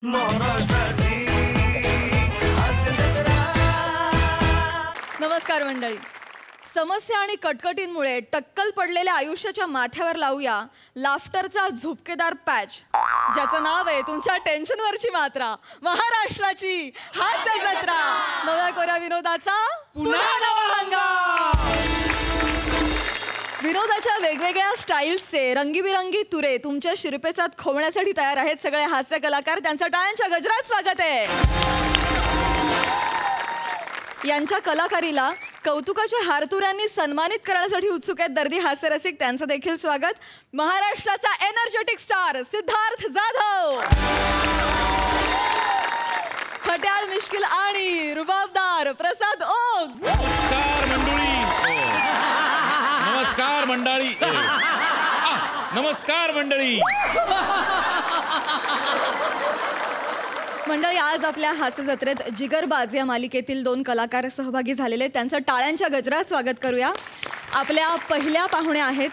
नमस्कार मंडळी. समस्या आणि कटकटींमुळे टक्कल पडलेल्या आयुष्याच्या माथ्यावर लावूया लाफ्टरचा झुपकेदार पॅच, ज्याचं नाव आहे तुमच्या टेन्शनवरची मात्रा. महाराष्ट्राची हास्य जत्रा. नव्या कोऱ्या विनोदाचा पुन्हा नवा हंगाम. विनोदाच्या वेगवेगळ्या स्टाईल्सचे रंगीबिरंगी तुरे तुमच्या शिरपेचात खोवण्यासाठी तयार आहेत सगळे हास्य कलाकार. त्यांचं टाळ्यांच्या गजरात स्वागत आहे. यांच्या कलाकारीला कौतुकाच्या हारतुऱ्यांनी सन्मानित करण्यासाठी उत्सुक आहेत दर्दी हास्यरसिक. त्यांचं देखील स्वागत. महाराष्ट्राचा एनर्जेटिक स्टार सिद्धार्थ जाधव, खट्याळ मिश्किल आणि रुबाबदार प्रसाद ओक. नमस्कार मंडळी. नमस्कार मंडळी. नमस्कार मंडळी. मंडळी, आज आपल्या हास्य जत्रेत जिगरबाज या मालिकेतील 2 कलाकार सहभागी झालेले. त्यांचं टाळ्यांच्या गजरात स्वागत करूया. आपल्या पहिल्या पाहुण्या आहेत.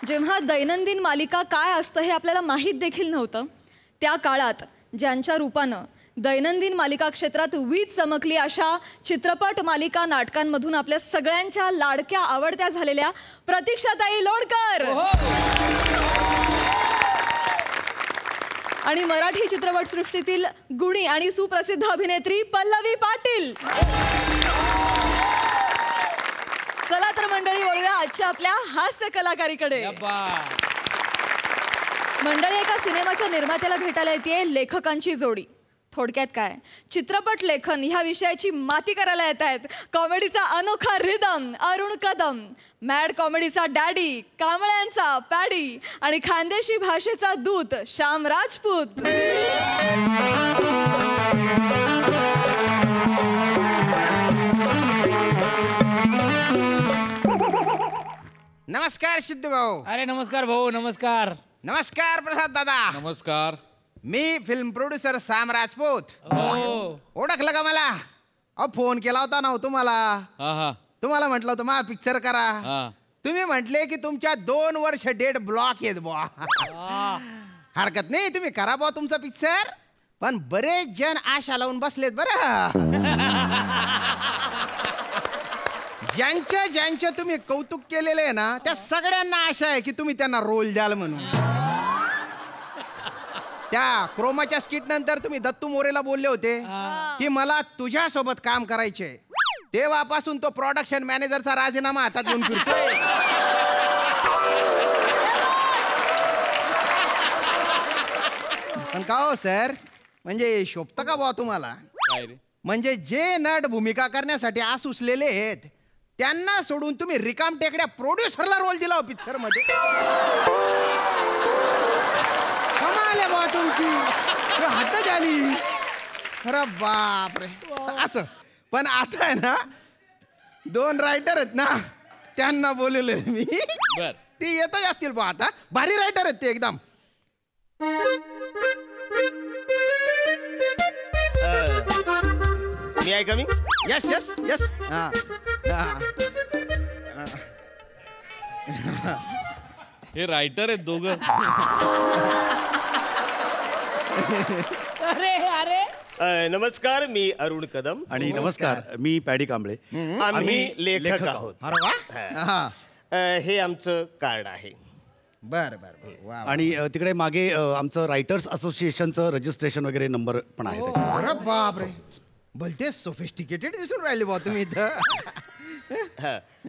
जेव्हा दैनंदिन मालिका काय असतं हे आपल्याला माहीत देखील नव्हतं, त्या काळात ज्यांच्या रूपानं दैनंदिन मालिका क्षेत्रात वीज चमकली अशा चित्रपट मालिका नाटकांमधून आपल्या सगळ्यांच्या लाडक्या आवडत्या झालेल्या प्रतीक्षाताई लोणकर आणि मराठी चित्रपटसृष्टीतील गुणी आणि सुप्रसिद्ध अभिनेत्री पल्लवी पाटील. चला तर मंडळी, वळूया आजच्या आपल्या हास्य कलाकारीकडे. मंडळी, एका सिनेमाच्या निर्मात्याला भेटायला येते लेखकांची जोडी. थोडक्यात काय, चित्रपट लेखन ह्या विषयाची माती करायला येत आहेत कॉमेडीचा अनोखा रिदम अरुण कदम, मॅड कॉमेडीचा डॅडी कांबळ्यांचा पॅडी आणि खानदेशी भाषेचा दूत श्याम राजपूत. नमस्कार सिद्धू भाऊ. अरे नमस्कार भाऊ. नमस्कार. नमस्कार प्रसाद दादा. नमस्कार. मी फिल्म प्रोड्युसर श्याम राजपूत. ओळखलं का मला? फोन केला होता ना तुम्हाला. तुम्हाला म्हटलं होतं मा पिक्चर करा. तुम्ही म्हटले की तुमच्या 2 वर्ष डेट ब्लॉक आहेत बुवा. हरकत नाही, तुम्ही करा बुवा तुमचा पिक्चर. पण बरेच जण आशा लावून बसलेत बरं. ज्यांच्या तुम्ही कौतुक केलेलं आहे ना, त्या सगळ्यांना आशा आहे की तुम्ही त्यांना रोल द्याल म्हणून. त्या क्रोमाच्या स्किट नंतर तुम्ही दत्तू मोरेला बोलले होते की मला तुझ्या सोबत काम करायचे. तेव्हापासून तो प्रोडक्शन मॅनेजरचा राजीनामा हातात घेऊन फिरतोय. पण का हो सर, म्हणजे शोभतं का बुवा तुम्हाला? म्हणजे जे नट भूमिका करण्यासाठी आसुसलेले आहेत त्यांना सोडून तुम्ही रिकाम टेकड्या प्रोड्युसरला रोल दिला हो पिक्चर मध्ये. कमाल आहे बा तुमची, हद्द झाली. अरे बापरे. असं पण आता आहे ना, 2 रायटर आहेत ना, त्यांना बोलवलंय मी. ते येतच असतील बा. आता भारी रायटर आहेत ते एकदम. मी आहे कमी. Yes yes yes. हे रायटर आहेत दोघं. अरे अरे नमस्कार, मी अरुण कदम. आणि नमस्कार, मी पॅडी कांबळे. आम्ही लेखक आहोत. अरे वा. हे आमचं कार्ड आहे. बर बर. आणि तिकडे मागे आमचं रायटर्स असोसिएशनचं रजिस्ट्रेशन वगैरे नंबर पण आहे त्याच्यावर. अरे बापरे, भलते सोफिस्टिकेटेड दिसून राहिले बा तुम्ही इथं.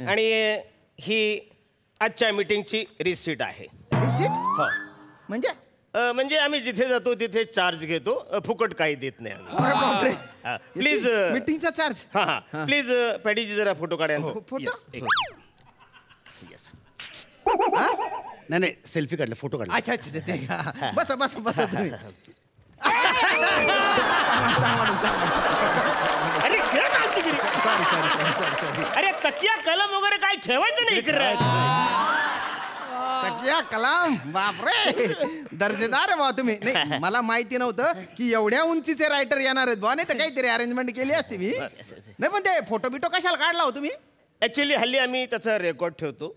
आणि ही आजच्या मीटिंगची रिसीट आहे. रिसीट? हो. म्हणजे आम्ही जिथे जातो तिथे चार्ज घेतो, फुकट काही देत नाही आम्ही. अरे बापरे. प्लीज मीटिंगचा चार्ज. हा प्लीज पॅडीजी जरा फोटो काढायचा. फोटो? नाही, सेल्फी काढला, फोटो काढला. अच्छा अच्छा. बस बस बस तुम्ही. अरे अरे तकिया कलम वगैरे काय ठेवायचं नाही इकडे. तकिया कलम, बापरे, दर्जेदार आहे बा तुम्ही. नाही, मला माहिती नव्हतं की एवढ्या उंचीचे रायटर येणार आहेत बा. नाही तर काहीतरी अरेंजमेंट केली असती मी. नाही, पण ते फोटो बिटो कशाला काढला हो तुम्ही? ऍक्च्युली हल्ली आम्ही त्याचा रेकॉर्ड ठेवतो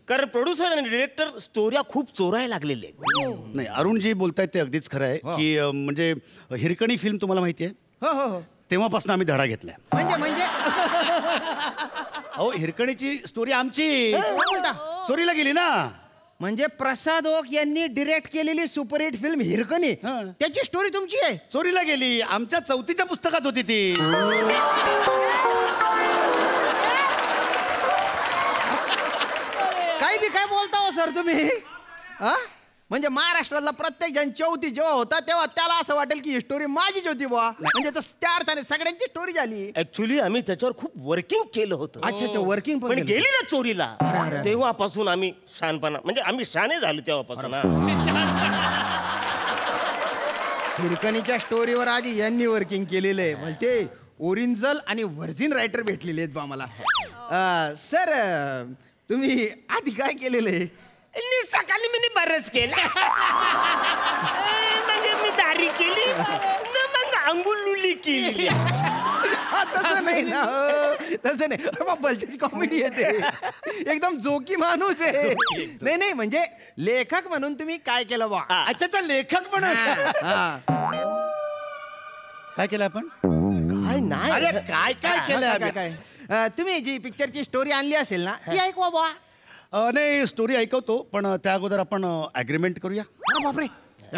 कारण प्रोड्युसर आणि डिरेक्टर स्टोऱ्या खूप चोरायला लागलेले आहेत. नाही अरुणजी बोलतायत ते अगदीच खरं आहे की म्हणजे हिरकणी फिल्म तुम्हाला माहिती आहे, हो हो हो तेव्हापासून आम्ही धडा घेतलाय. म्हणजे अहो हिरकणीची स्टोरी आमची काय बोलता? चोरीला गेली ना. म्हणजे प्रसाद ओक यांनी डिरेक्ट केलेली सुपरहिट फिल्म हिरकणी हा. त्याची स्टोरी तुमची आहे. चोरीला गेली, आमच्या 4थीच्या पुस्तकात होती ती. काही बी काय बोलता हो सर तुम्ही हा? म्हणजे महाराष्ट्रातला प्रत्येक जण चौथी जेव्हा होता तेव्हा त्याला असं वाटेल की ही स्टोरी माझीच होती बुवा. म्हणजे त्या अर्थाने सगळ्यांची स्टोरी झाली. ऍक्च्युली आम्ही त्याच्यावर खूप वर्किंग केलं होतं. अच्छा वर्किंग पण गेली ना चोरीला तेव्हापासून आम्ही शहाणपणा म्हणजे आम्ही शहाणे झालो तेव्हापासून. हिरकणीच्या स्टोरीवर आधी यांनी वर्किंग केलेलं आहे. म्हणजे ओरिजिनल आणि व्हर्जिन रायटर भेटलेले आहेत बा मला. सर तुम्ही आधी काय केलेलं आहे? सकाळी मी बरंच केलं म्हणजे मी दारी केली मग अंगुलुली केली. तसं नाही ना तसं नाही. अरे बाबा भलतीच कॉमेडी येते एकदम जोकी माणूस आहे. नाही नाही म्हणजे लेखक म्हणून तुम्ही काय केलं बा? अच्छा लेखक म्हणून काय केलं आपण? काय नाही अरे काय काय केलं काय काय तुम्ही जी पिक्चरची स्टोरी आणली असेल ना ती ऐकवा बा. नाही स्टोरी ऐकवतो पण त्या अगोदर आपण अग्रीमेंट करूया. अरे बापरे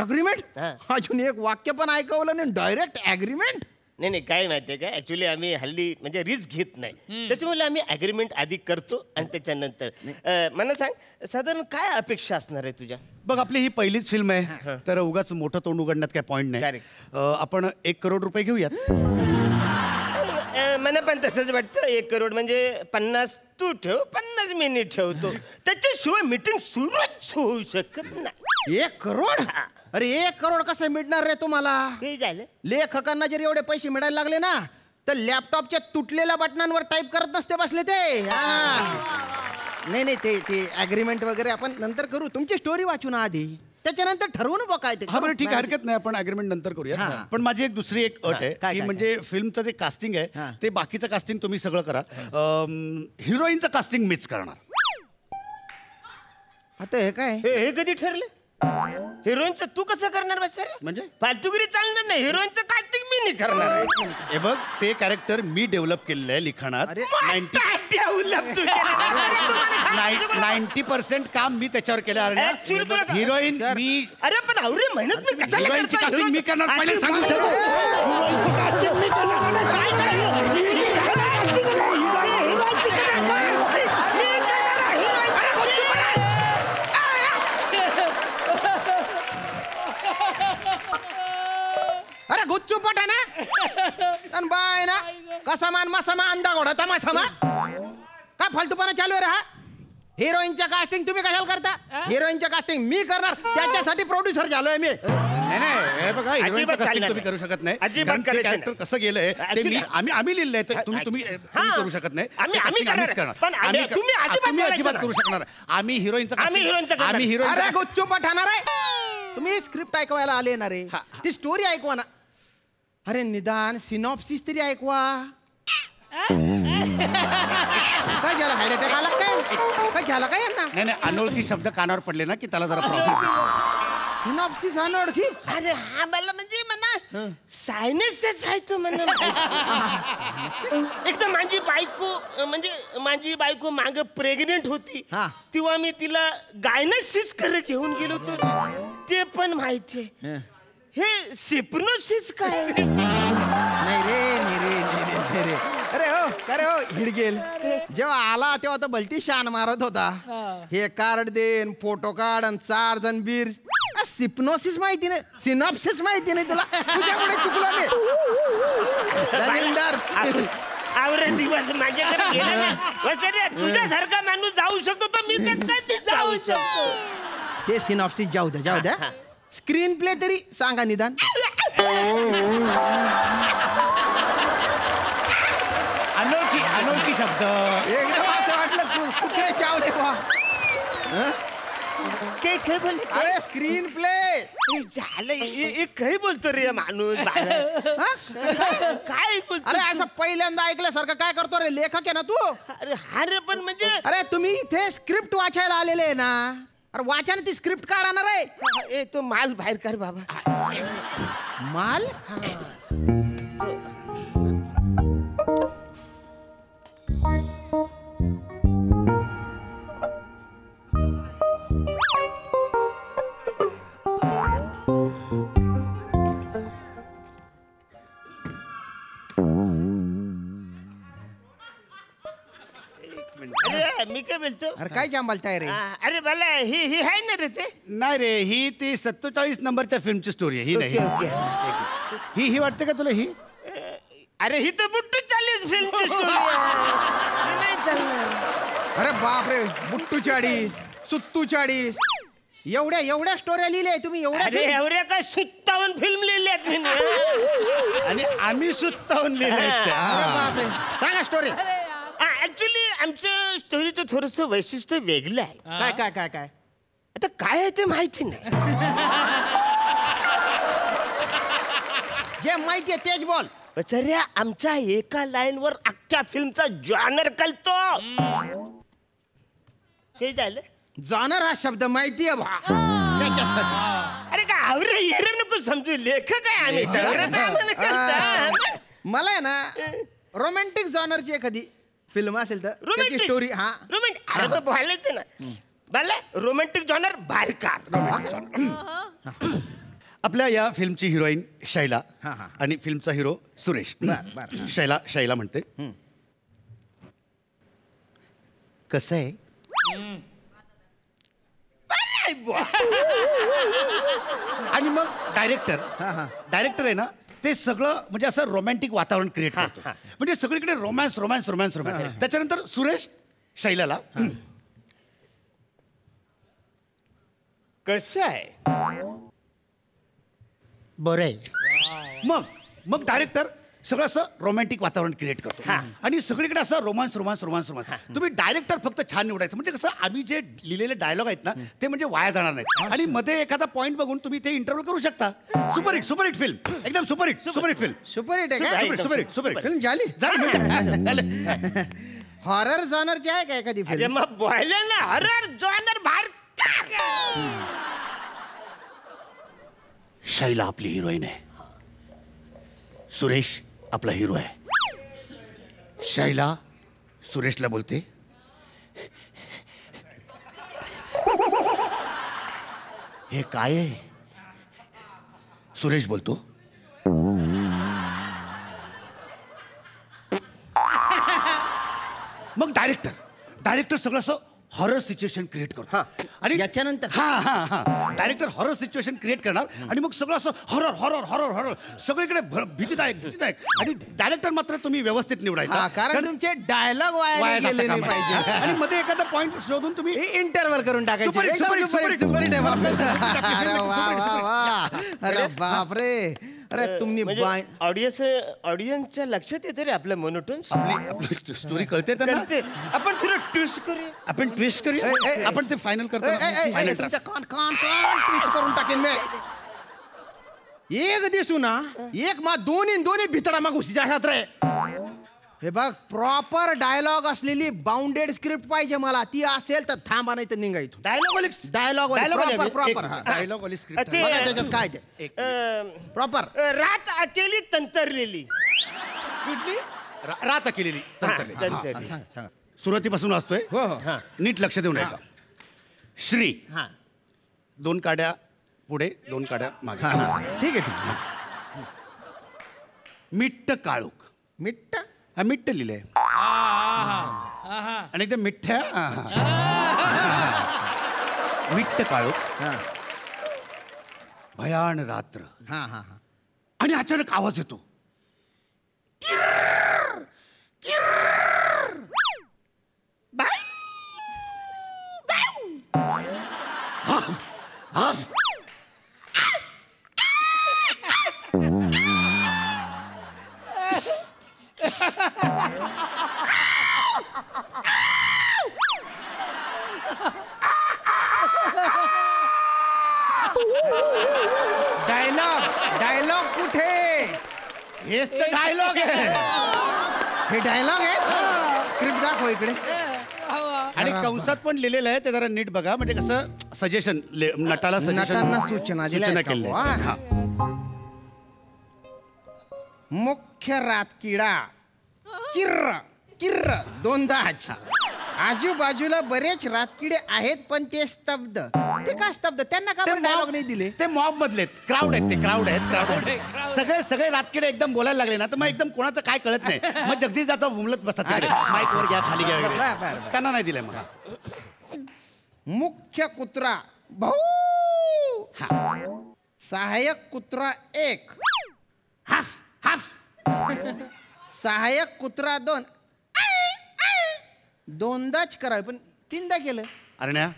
अग्रीमेंट अजून एक वाक्य पण ऐकवलं नाही डायरेक्ट अग्रीमेंट. नाही काय माहितीये का ऍक्च्युली आम्ही हल्ली म्हणजे रिस्क घेत नाही त्याच्यामुळे आम्ही अग्रीमेंट आधी करतो आणि त्याच्यानंतर मला सांग साधारण काय अपेक्षा असणार आहे तुझ्या? बघ आपली ही पहिलीच फिल्म आहे तर उगाच मोठं तोंड उघडण्यात काय पॉईंट नाही. आपण 1 करोड रुपये घेऊयात. मला पण तसंच वाटतं 1 करोड म्हणजे 50 तू ठेव 50 मी ठेवतो त्याच्याशिवाय मीटिंग सुरूच होऊ शकत नाही. 1 करोड? अरे 1 करोड कसं मिळणार रे तुम्हाला? काही झालं लेखकांना जर एवढे पैसे मिळायला लागले ना तर लॅपटॉपच्या तुटलेल्या बटनांवर टाईप करत नसते बसले ते. नाही नाही ते अग्रीमेंट वगैरे आपण नंतर करू. तुमची स्टोरी वाचू ना आधी त्याच्यानंतर ठरवून बघ काय ते. हा बरं ठीक आहे हरकत नाही आपण अग्रीमेंट नंतर करूया. पण माझी एक दुसरी एक अट आहे काय, की काय? म्हणजे फिल्मचं जे कास्टिंग आहे ते बाकीचं कास्टिंग तुम्ही सगळं करा. हिरोईनचं कास्टिंग मीच करणार. आता हे काय हे कधी ठरलं? हिरोईनचं तू कसं करणार बस सर? म्हणजे फालतुगिरी चालणार नाही. हिरोईनचं कास्टिंग मी नाही करणार. हे बघ ते कॅरेक्टर मी डेव्हलप केलेलं आहे लिखाणात. 90% काम मी त्याच्यावर केलं. हिरोईन मी अरे पण अवरे मेहनत मी कशाला हिरोईनची करतोय? कास्टिंग मी करणार. पहिले सांगून ठेवतो. हिरोईनची कास्टिंग मी अरे गुच्चू पटा ना आणि बाय ना कसा मान मसा मान अंदा घोडा तमाशा मा काय फालतूपणा चालू आहे रे हा? हिरोईनच्या कास्टिंग तुम्ही कशाला करता? हिरोईनच्या कास्टिंग मी करणार त्याच्यासाठी प्रोड्युसर झालोय मी. नाही बघा हिरोईनचं कास्टिंग तुम्ही करू शकत नाही. अजिबात कारण ते कॅरेक्टर कसं गेलंय ते मी आम्ही लिहिलंय तर तुम्ही करू शकत नाही. आम्ही Casting करणार. आम्हीच करणार. पण आम्ही तुम्ही अजिबात अजिबात करू शकणार. आम्ही हिरोईनचं आम्ही हिरोईनचं करणार. आम्ही हिरोईन अरे गुच्चू पठाणार आहे तुम्ही स्क्रिप्ट ऐकवायला आले ना रे ती स्टोरी ऐकवा ना. अरे निदान सिनॉप्सिस तरी ऐकवा. काय झालं हार्ट अटॅक आला काय झालं काय यांना? नाही अनोळखी शब्द कानावर पडले ना की त्याला जरा प्रॉब्लेम. सिनॉप्सिस अनोळखी? अरे हा मला म्हणजे म्हणा सायन्स आहे तो म्हणा. एकदम माझी बायको माग प्रेग्नेंट होती तेव्हा मी तिला गायनोसिस करे घेऊन गेलो होतो ते पण माहितीये. हे सिप्नोसिस काय? नाही रे अरे हो हिडगेल जेव्हा आला तेव्हा तो भलती शान मारत होता. हे कार्ड देन फोटो काढ आणि 4 जण बीर. सिप्नोसिस माहिती नाही सिनॉप्सिस माहिती नाही तुला. तुझ्यामुळे चुकलो मी. दलिंदर आवरे दिवस माझ्याकडे गेला ना वसरे तुझ्यासारखा माणूस जाऊ शकतो तर मी कधी जाऊ शकतो. ते सिनॉप्सिस जाऊ द्या स्क्रीन प्ले तरी सांगा निदान. अनोळखी शब्द एकदम असं वाटलं कुठे चावले बा. काय बोलले? अरे स्क्रीन प्ले झालं काही बोलतो रे माणूस काय बोलतो? अरे असं पहिल्यांदा ऐकल्यासारखं काय करतो रे? लेखक आहे ना तू? अरे हा रे पण म्हणजे अरे तुम्ही इथे स्क्रिप्ट वाचायला आलेले आहे ना? अरे वाचा ना ती स्क्रिप्ट काढणार आहे. ए तो माल बाहेर कर बाबा. माल अरे मी काय बोलतो? अरे काय जांभलताय रे? अरे भला ही आहे ना रे ते? नाही रे, ही ती 47 नंबरच्या फिल्मची स्टोरी आहे. ही नाही. ही वाटते का तुला? ही अरे ही तर बुट्टू 40 फिल्मची स्टोरी नाही चालणार. अरे बापरे, बुट्टू 40, सुत्तू 40, एवढ्या स्टोऱ्या लिहिल्या तुम्ही? एवढ्या काय 57 फिल्म लिहिल्यात मी. आणि आम्ही सुत्तावून लिहिलंय त्या. बापरे, सांगा स्टोरी. ऍक्च्युली आमच्या स्टोरीचं थोडस वैशिष्ट्य वेगळं आहे. काय आता काय आहे ते माहिती नाही. जे माहिती आहे तेच बोल. बचर्या आमच्या एका लाईन वर अख्ख्या फिल्मचा जॉनर कळतो. काय झालं? जॉनर हा शब्द माहिती आहे बा त्याच्यासाठी. अरे का आवरे येरे नको समजू, लेखक आहे आम्ही. मला आहे ना रोमॅन्टिक जॉनरची एखादी फिल्म असेल तर त्याची स्टोरी. हा रोमॅन्टिक. अरे तो बोलायचं ना भले रोमॅन्टिक जॉनर बाहेर काढ. आपल्या या फिल्मची हिरोईन शैला हा. आणि फिल्मचा हिरो सुरेश. शैला म्हणते, कसं आहे आणि मग डायरेक्टर आहे ना, ते सगळं म्हणजे असं रोमॅन्टिक वातावरण क्रिएट करतो. म्हणजे सगळीकडे रोमॅन्स. त्याच्यानंतर सुरेश शैलाला कसं आहे बरं आहे. मग डायरेक्टर सगळं असं रोमॅन्टिक वातावरण क्रिएट करतो आणि सगळीकडे असं रोमांस. तुम्ही डायरेक्टर फक्त छान निवडायचं. म्हणजे कसं, आम्ही जे लिहिलेले डायलॉग आहेत ना ते म्हणजे वाया जाणार नाहीत. आणि मध्ये एखादा पॉईंट बघून तुम्ही ते इंटरव्ह्यू करू शकता. सुपरहिट फिल्म, एकदम सुपरहिट फिल्म. सुपरहिट आहे का? सुपरहिट फिल्म झाली. हॉरर जॉनरची आहे का एखादी फिल्म? मग बोलले ना हॉरर जॉनर बाहेर. शैला आपली हिरोईन आहे, सुरेश आपला हिरो आहे. शैला सुरेशला बोलते, हे काय आहे? सुरेश बोलतो, मग डायरेक्टर सगळं असं हॉरर सिच्युएशन क्रिएट करतो. आणि याच्यानंतर डायरेक्टर हॉरर सिच्युएशन क्रिएट करणार आणि मग सगळं असं हॉरर सगळीकडे भीतीदायक. आणि डायरेक्टर मात्र तुम्ही व्यवस्थित निवडायचा, कारण तुमचे डायलॉग वाया गेले नाही पाहिजे. आणि मध्ये एखादा पॉइंट शोधून तुम्ही इंटरव्हल करून टाकायचे. अरे बापरे, अरे तुम्ही ऑडियन्सच्या लक्षात येते रे आपलं मोनोटोन. आपली स्टोरी कळते त्यांना. आपण थोडं ट्विस्ट करूया. आपण ते फायनल करतो. ट्विस्ट करून टाकेन मी. एक दिसू ना एक मा दोन्ही भितडा मा घुसी जाशात रे. हे बघ, प्रॉपर डायलॉग असलेली बाउंडेड स्क्रिप्ट पाहिजे मला. ती असेल तर थांबा, नाही तर निघा इथून. डायलॉग प्रॉपर स्क्रिप्ट त्याच्यात काय ते प्रॉपर. रात अकेली तंतरलेली. कुठली रात केलेली सुरुवातीपासून वाचतोय. नीट लक्ष देऊन ऐका. श्री, 2 काड्या पुढे 2 काड्या मागे. ठीक आहे. मिट्ट काळूक. मिट्ट मिट्ट लिहिलंय आणि एकदम मिठ्ठ्या. मिट्ट काळूक, भयान रात्र. आणि अचानक आवाज येतो, डायलॉग कुठे? हेच तर डायलॉग आहे. हे डायलॉग आहे. स्क्रिप्ट दाखव इकडे. आणि कंसात पण लिहिलेलं आहे, ते जरा नीट बघा. म्हणजे कसं सजेशन नटाला नटांना सूचना दिल्या केल्या. हा. मुख्य रातकिडा किर्र किर्र दोनदाच. आजूबाजूला बरेच रातकिडे आहेत पण ते स्तब्ध. ते का स्तब्ध? त्यांना का डायलॉग नाही दिले? ते मॉब मधले क्राऊड आहेत. ते क्राऊड आहेत. सगळे रातकिडे एकदम बोलायला लागले ना, तर मग एकदम कोणाचं काय कळत नाही. मग जगदीश जातो भुमलत बसतात तिकडे. माईक वर घ्या, खाली घ्या वगैरे. त्यांना नाही दिलंय. मग मुख्य कुत्रा भाऊ. सहाय्यक कुत्रा एक. Half half. सहाय्यक कुत्रा दोन. दोनदाच करावे पण तीनदा केलं. अरण्या,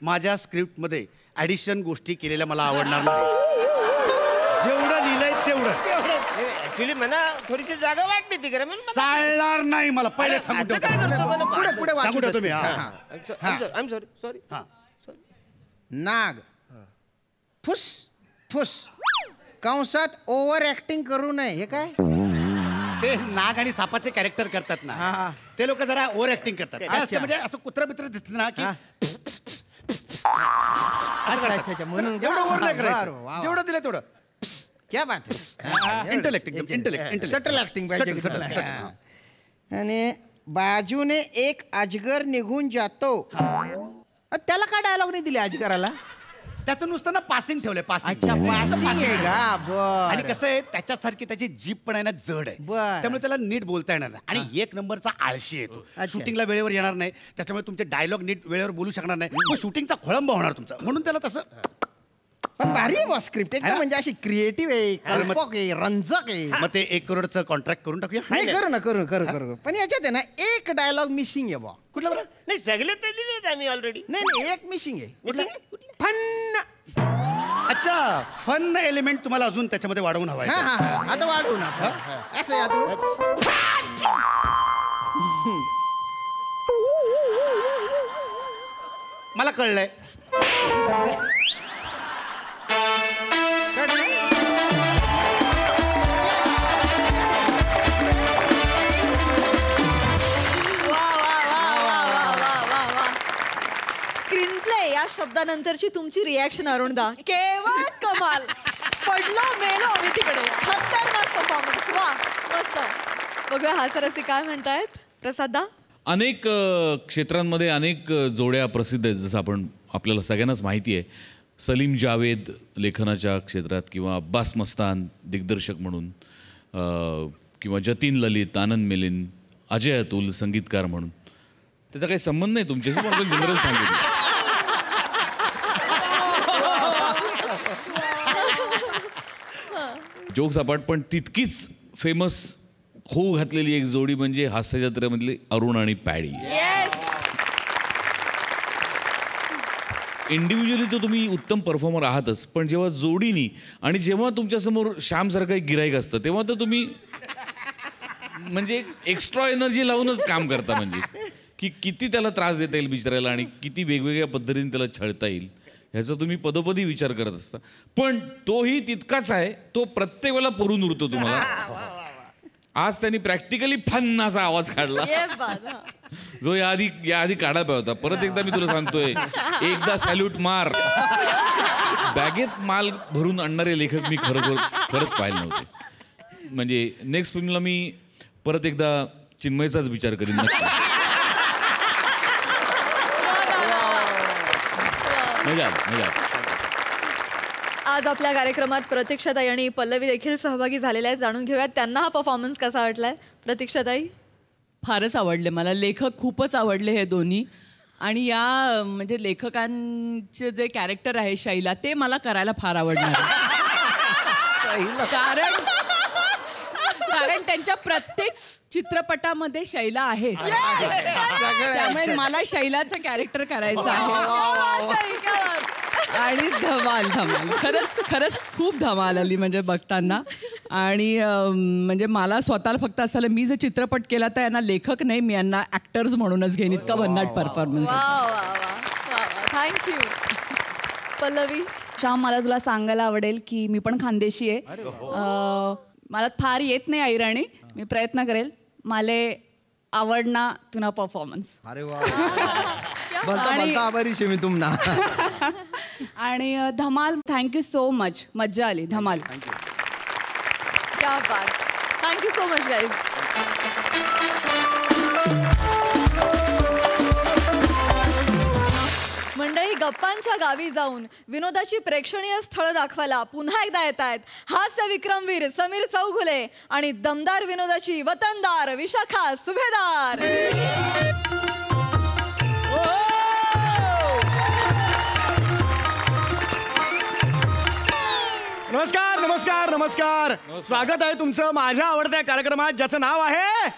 माझ्या स्क्रिप्ट मध्ये ऍडिशन गोष्टी केलेल्या मला आवडणार नाही. जेवढं लिहिलंय तेवढंच. ऍक्च्युली मला थोडीशी जागा वाटली ती करा. चालणार नाही मला. पहिले सांगून ठेवतो. पुढे पुढे सांगून ठेवतो मी. सॉरी. नाग फुस फुस कंसात ओव्हर ऍक्टिंग करू नये. हे काय? ते नाग आणि सापाचे कॅरेक्टर करतात ना, ते लोक जरा ओव्हर ऍक्टिंग करतात. असं म्हणजे असं कुत्रा बित्र दिसलं ना की म्हणून एवढं ओव्हर नाही करायचं. जेवढं दिलं तेवढं. क्या बात है. इंटेलेक्ट सटल ऍक्टिंग पाहिजे. आणि बाजूने एक अजगर निघून जातो. त्याला काय डायलॉग नाही दिले अजगराला? त्याचं नुसतं ना पासिंग ठेवलंय. अच्छा, passing आहे का? बरं. आणि कसं आहे, त्याच्यासारखी त्याची जीभ पण आहे ना जड आहे. बरं. त्यामुळे त्याला नीट बोलता येणार नाही. आणि एक नंबरचा आळशी आहे तो. अच्छा. शूटिंगला वेळेवर येणार नाही, त्याच्यामुळे तुमचे डायलॉग नीट वेळेवर बोलू शकणार नाही. मग शूटिंगचा खोळंबा होणार तुमचा. म्हणून त्याला तसं. पण भारी आहे स्क्रिप्ट एकदम. म्हणजे अशी क्रिएटिव्ह आहे, कल्पक आहे, रंजक आहे. मग ते 1 करोडचं कॉन्ट्रॅक्ट करून टाकूया. नाही, करू. पण याच्यात आहे ना एक डायलॉग मिसिंग आहे बा. कुठला बरं? नाही, सगळे तर दिलेत आम्ही ऑलरेडी. नाही एक मिसिंग आहे. फन. अच्छा, फन एलिमेंट तुम्हाला अजून त्याच्यामध्ये वाढवून हवाय. आता वाढवू ना. असं मला कळलंय. स्क्रीन प्ले या शब्दानंतरची तुमची रिॲक्शन अरुणदा केवळ कमाल. पडलो मेलो आम्ही तिकडे. खतरनाक परफॉर्मन्स. वा, मस्त. बघूया हास्यरसिक काय म्हणतायत. प्रसादा, अनेक क्षेत्रांमध्ये अनेक जोड्या प्रसिद्ध आहेत. जसं आपल्याला सगळ्यांनाच माहिती आहे. सलीम जावेद लेखनाच्या क्षेत्रात, किंवा अब्बास मस्तान दिग्दर्शक म्हणून, किंवा जतीन ललित, आनंद मिलिंद, अजय अतुल संगीतकार म्हणून. त्याचा काही संबंध नाही तुमच्याशी, पण आपण जनरल सांगितलं. जोक सपाट पण तितकीच फेमस होऊ घातलेली एक जोडी म्हणजे हास्य जत्रेमधली अरुण आणि पॅडी. इंडिव्हिज्युअली तर तुम्ही उत्तम परफॉर्मर आहातच, पण जेव्हा जोडीनी आणि जेव्हा तुमच्यासमोर श्यामसारखं एक गिराईक असतं तेव्हा तर तुम्ही म्हणजे एक्स्ट्रा एनर्जी लावूनच काम करता. म्हणजे की किती त्याला त्रास देता येईल बिचारायला आणि किती वेगवेगळ्या पद्धतीने त्याला छळता येईल ह्याचा तुम्ही पदोपदी विचार करत असता. पण तोही तितकाच आहे. तो प्रत्येक वेळेला पुरून उरतो तुम्हाला. आज त्यांनी प्रॅक्टिकली फन असा आवाज काढला जो याआधी काढायला पाहिजे होता. परत एकदा मी तुला सांगतोय, एकदा सॅल्यूट मार. बॅगेत माल भरून आणणारे लेखक मी खरंच पाहिले नव्हते. म्हणजे नेक्स्ट फिल्मला मी परत एकदा चिन्मयचाच विचार करीन नक्की. मजा. आज आपल्या कार्यक्रमात प्रतीक्षाताई आणि पल्लवी देखील सहभागी झालेल्या आहेत. जाणून घेऊयात त्यांना हा परफॉर्मन्स कसा वाटलाय. प्रतीक्षाताई, फारच आवडले मला. लेखक खूपच आवडले हे दोन्ही. आणि या म्हणजे लेखकांचे जे कॅरेक्टर आहे शैला, ते मला करायला फार आवडणार. कारण त्यांच्या प्रत्येक चित्रपटामध्ये शैला आहे. त्यामुळे मला शैलाचं कॅरेक्टर करायचं आहे. आणि धमाल खरंच खूप धमाल आली म्हणजे बघताना. आणि म्हणजे मला स्वतःला फक्त असं आलं, मी जर चित्रपट केला तर यांना लेखक नाही, मी यांना ऍक्टर्स म्हणूनच घेईन. इतका भन्नाट परफॉर्मन्स. थँक्यू. पल्लवी, श्याम, मला तुला सांगायला आवडेल की मी पण खानदेशी आहे. मला फार येत नाही ऐराणी, मी प्रयत्न करेल. मला आवडना तुना परफॉर्मन्स. अरे वा बोलता आभारी शे मी तुमना. आणि धमाल, थँक्यू सो मच, मज्जा आली. धमाल. क्या बात. Thank you so much guys. मंडळी, गप्पांच्या गावी जाऊन विनोदाची प्रेक्षणीय स्थळं दाखवायला पुन्हा एकदा येत आहेत हास्य विक्रमवीर समीर चौघुले आणि दमदार विनोदाची वतनदार विशाखा सुभेदार. नमस्कार नमस्कार नमस्कार. स्वागत आहे तुमचं माझ्या आवडत्या कार्यक्रमात, ज्याचं नाव आहे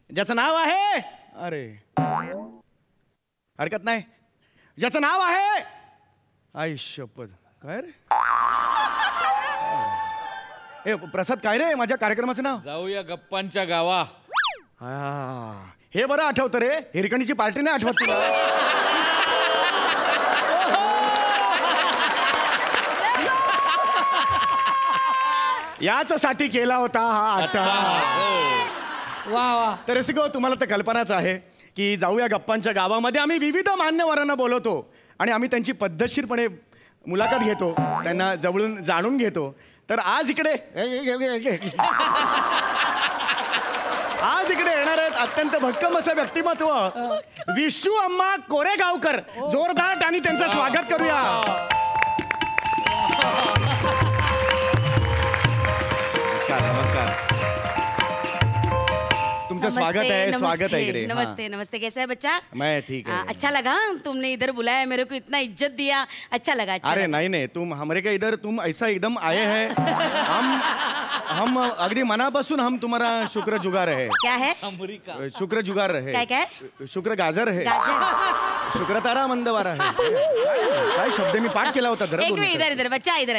ज्याचं नाव आहे अरे हरकत नाही, ज्याचं नाव आहे आई शपथ. काय रे ए प्रसाद, काय रे माझ्या कार्यक्रमाचं नाव? जाऊया गप्पांच्या गावा. हे बरं आठवतं रे, हिरकणीची पार्टी नाही आठवत तुला? याच साठी केला होता हा आटा. वा. तर रसिको, तुम्हाला तर कल्पनाच आहे की जाऊया गप्पांच्या गावामध्ये आम्ही विविध मान्यवरांना बोलवतो आणि आम्ही त्यांची पद्धतशीरपणे मुलाखत घेतो, त्यांना जवळून जाणून घेतो. तर आज इकडे येणार आहेत अत्यंत भक्कम असं व्यक्तिमत्व, विशू अम्मा कोरेगावकर. जोरदार आणि त्यांचं स्वागत करूया. नमस्कार. तुमचं स्वागत है इकडे. नमस्ते नमस्ते. कैसा है बच्चा? मैं ठीक है. अच्छा लगा तुमने इधर बुलाया, मेरे को इतना इज्जत दिया, अच्छा लगा. अरे नहीं, तुम हमारे का इधर तुम ऐसा एकदम आए हैं, हम अगदी मनापासून हम तुम्हारा शुक्रगुजार है. क्या है? शुक्रगुजार है. क्या शुक्र गाजर है. शुक्र तारा मंदवारा है. काय शब्द मी पाठ केला होता. एक मिनट, इधर बच्चा, इधर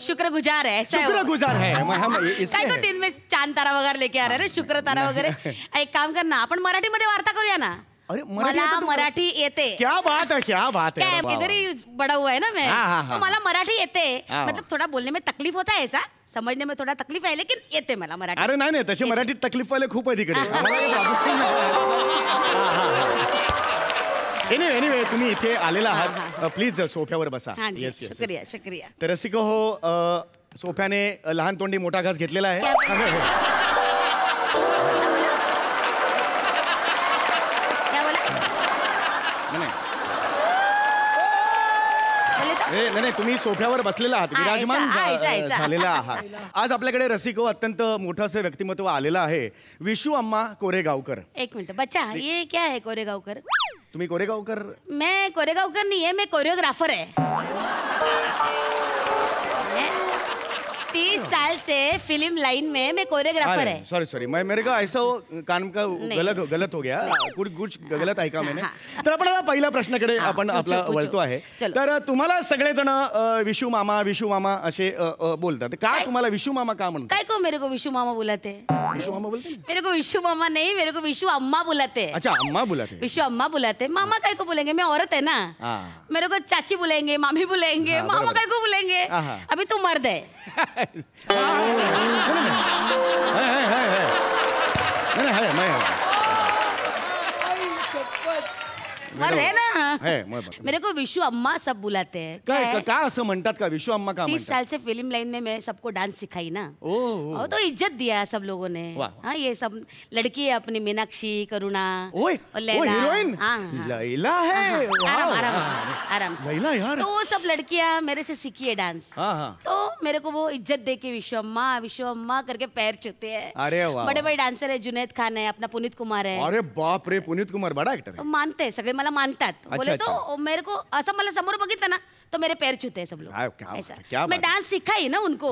शुक्रगुजार है. शुक्रगुजार है. हम इसके दिन में चांद तारा वगैरह लेके आ रहे हैं, शुक्र तारा वगैरह. एक काम करना, आपण मराठीमध्ये वार्ता करूया ना. अरे मला मराठी येते. क्या बात है. इधर ही बड़ा हुआ है ना मैं. तो मला मराठी येते. मतलब थोड़ा बोलने में तकलीफ होता है, ऐसा समझने में थोड़ा तकलीफ आहे, लेकिन येते मला मराठी. अरे नाही, तशी मराठीत तकलीफ वाले खूप आहे तिकडे. एनिवे तुम्ही इथे आलेला आहात, प्लीज सोफ्यावर बसा. येस, शुक्रिया. तर रसिको हो, सोफ्याने लहान तोंडी मोठा घास घेतलेला आहे. नाही, तुम्ही सोफ्यावर बसलेला आहात, विराजमान झालेला आहात. आज आपल्याकडे रसिको अत्यंत मोठं असं व्यक्तिमत्व आलेलं आहे, विशू अम्मा कोरेगावकर. एक मिनिट बच्चा, ये क्या है कोरेगावकर? तुम्ही कोरेगावकर? मैं कोरेगावकर नहीं है, मैं कोरियोग्राफर है. 30 साल से फिल्म लाइन में मैं कोरियोग्राफर है. सॉरी, मैं मेरे का ऐसा कान का गलत हो गया, कुछ गलत ऐका मैंने. तर आपण पहिल्या प्रश्नाकडे आपण आपला वळतो आहे. तर तुम्हाला सगळेजण विशू मामा असे बोलतात. का तुम्हाला विशू मामा का म्हणतात? काय को मेरे को विशू मामा बुलाते? विशू मामा बोलते? मेरे को विशू मामा नहीं, मेरे को विशू अम्मा बुलाते. अच्छा, अम्मा बुलाते. विशू अम्मा बुलाते. मामा काय को बोलेंगे, मैं औरत है ना. मेरे को चाची बुलाएंगे, मामी बुलाएंगे, मामा काय को बुलाएंगे. अभी तू मर्द है. मर्द है ना. मेरे को विशू अम्मा सब बुलाते हैं. का असं म्हणतात का विशू अम्मा का? 30 साल से फिल्म लाइन में मैं सबको डांस सिखाई ना. और तो इज्जत दिया सब लोगों ने. हाँ, ये सब लड़की है अपनी, मीनाक्षी, करुणा और लैला. हीरोइन लैला है. आराम से. लैला यार. तो वो सब लड़कियां मेरे से सीखी है डांस. तो मेरे को वो इज्जत दे के विशू अम्मा करके पैर छूते हैं. अरे वाह. बड़े डांसर है, जुनैद खान है, अपना पुनीत कुमार है. अरे बाप रे, पुनीत कुमार बड़ा एक्टर है. मानते हैं सगळे, मला मानतात. बोले तो मेरे को असं मला समोर बघितलं ना तो मेरे पैर छूते हैं सब लोग. ऐसा मैं डांस सिखाई ना उनको.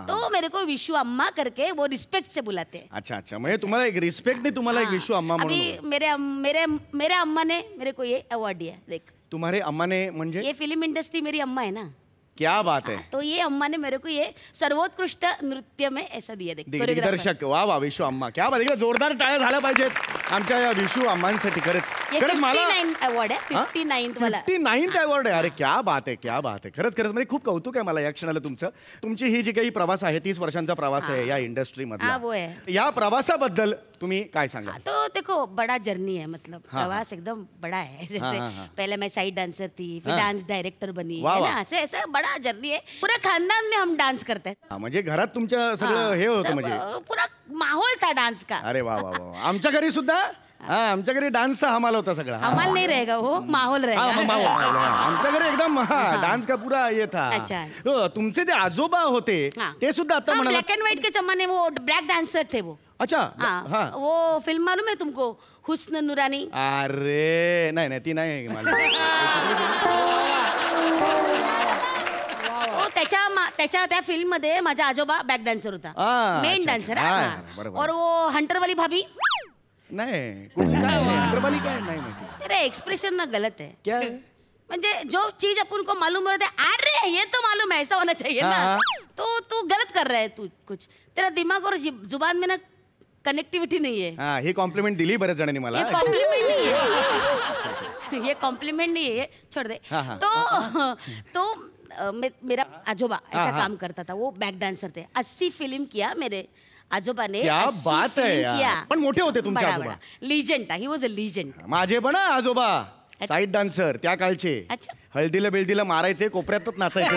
तो मेरे को विशू अम्मा करके वो रिस्पेक्ट से बुलाते हैं. अच्छा, म्हणजे तुम्हाला एक रिस्पेक्ट ने तुम्हाला एक विशू अम्मा म्हणून. अभी मेरे अम्मा ने मेरे को ये अवार्ड दिया. देख, तुम्हारे अम्मा ने म्हणजे? ये फिल्म इंडस्ट्री मेरी अम्मा है ना. क्या बात है. तो ये अम्मा ने मेरे को ये सर्वोत्कृष्ट नृत्य में ऐसा दिया. दिग्दर्शक. वा वा विशू अम्मा. क्या बात आहे. जोरदार टाळ्या झाल्या पाहिजेत आमच्या या विशू अम्मांसाठी. खरंच मला 59 अवॉर्ड आहे. 59th वाला 59th अवॉर्ड आहे. अरे क्या बात आहे, क्या बात आहे. खरंच म्हणजे खूप कौतुक आहे मला या क्षणाला तुमचं. तुमची ही जी काही प्रवास आहे 30 वर्षांचा प्रवास आहे या इंडस्ट्रीमधला, या प्रवासाबद्दल तुम्ही काय सांगा. तो देखो बड़ा जर्नी है, मतलब प्रवास एकदम बड़ा है. जैसे पहले मैं साइड डांसर थी, फिर डांस डायरेक्टर बनी, है ना. ऐसे बड़ा जर्नी है. पूरा खानदान में हम डांस करते हैं. म्हणजे घरात तुमच्या सगळं हे होतं, म्हणजे पूरा माहौल था डांस का. अरे वा वा वा. आमच्या घरी सुद्धा आमच्या घरी डान्सचा हमाल होता सगळा. हमाल नहीं रहेगा वो, माहौल रहेगा. आमच्या घरी एकदम डान्स का पूरा ये था. तुमचे ते आजोबा होते ते सुद्धा आता म्हणाला ब्लैक एंड व्हाइट के जमाने वो ब्लैक डांसर थे वो. अच्छा. हाँ वो फिल्म मालूम है तुमको, हुस्न नुरानी. अरे नाही ती नाही मला. त्याच्या त्या फिल्म मध्ये माझा आजोबा बॅक डान्सर होता, मेन डान्सर. और वो हंटर वाली भाभी नाही. काय नाही माहिती. तेरा एक्सप्रेशन ना गलत है. क्या है? म्हणजे जो चीज अपन को मालूम होता है, अरे ये तो मालूम है, ऐसा होना चाहिए ना. तो तू गलत कर रहा है. तू कुछ तेरा दिमाग और जुबान में ना कनेक्टिविटी नहीं है. ही कॉम्प्लिमेंट दिली बऱ्याच जणांनी मला. ये कॉम्प्लिमेंट नहीं है. ये कॉम्प्लिमेंट नहीं है, छोड़ दे. तो मेरा आजोबा ऐसा काम करता था. वो बैक डांसर थे. 80 फिल्म किया मेरे आजोबा ने. क्या बात है यार. पण मोठे होते तुमचे आजोबा. लीजेंड था. He was a legend. माझे पण आजोबा साईड डान्सर त्या काळचे. हळदीला बेळदीला मारायचे, कोपऱ्यातच नाचायचे.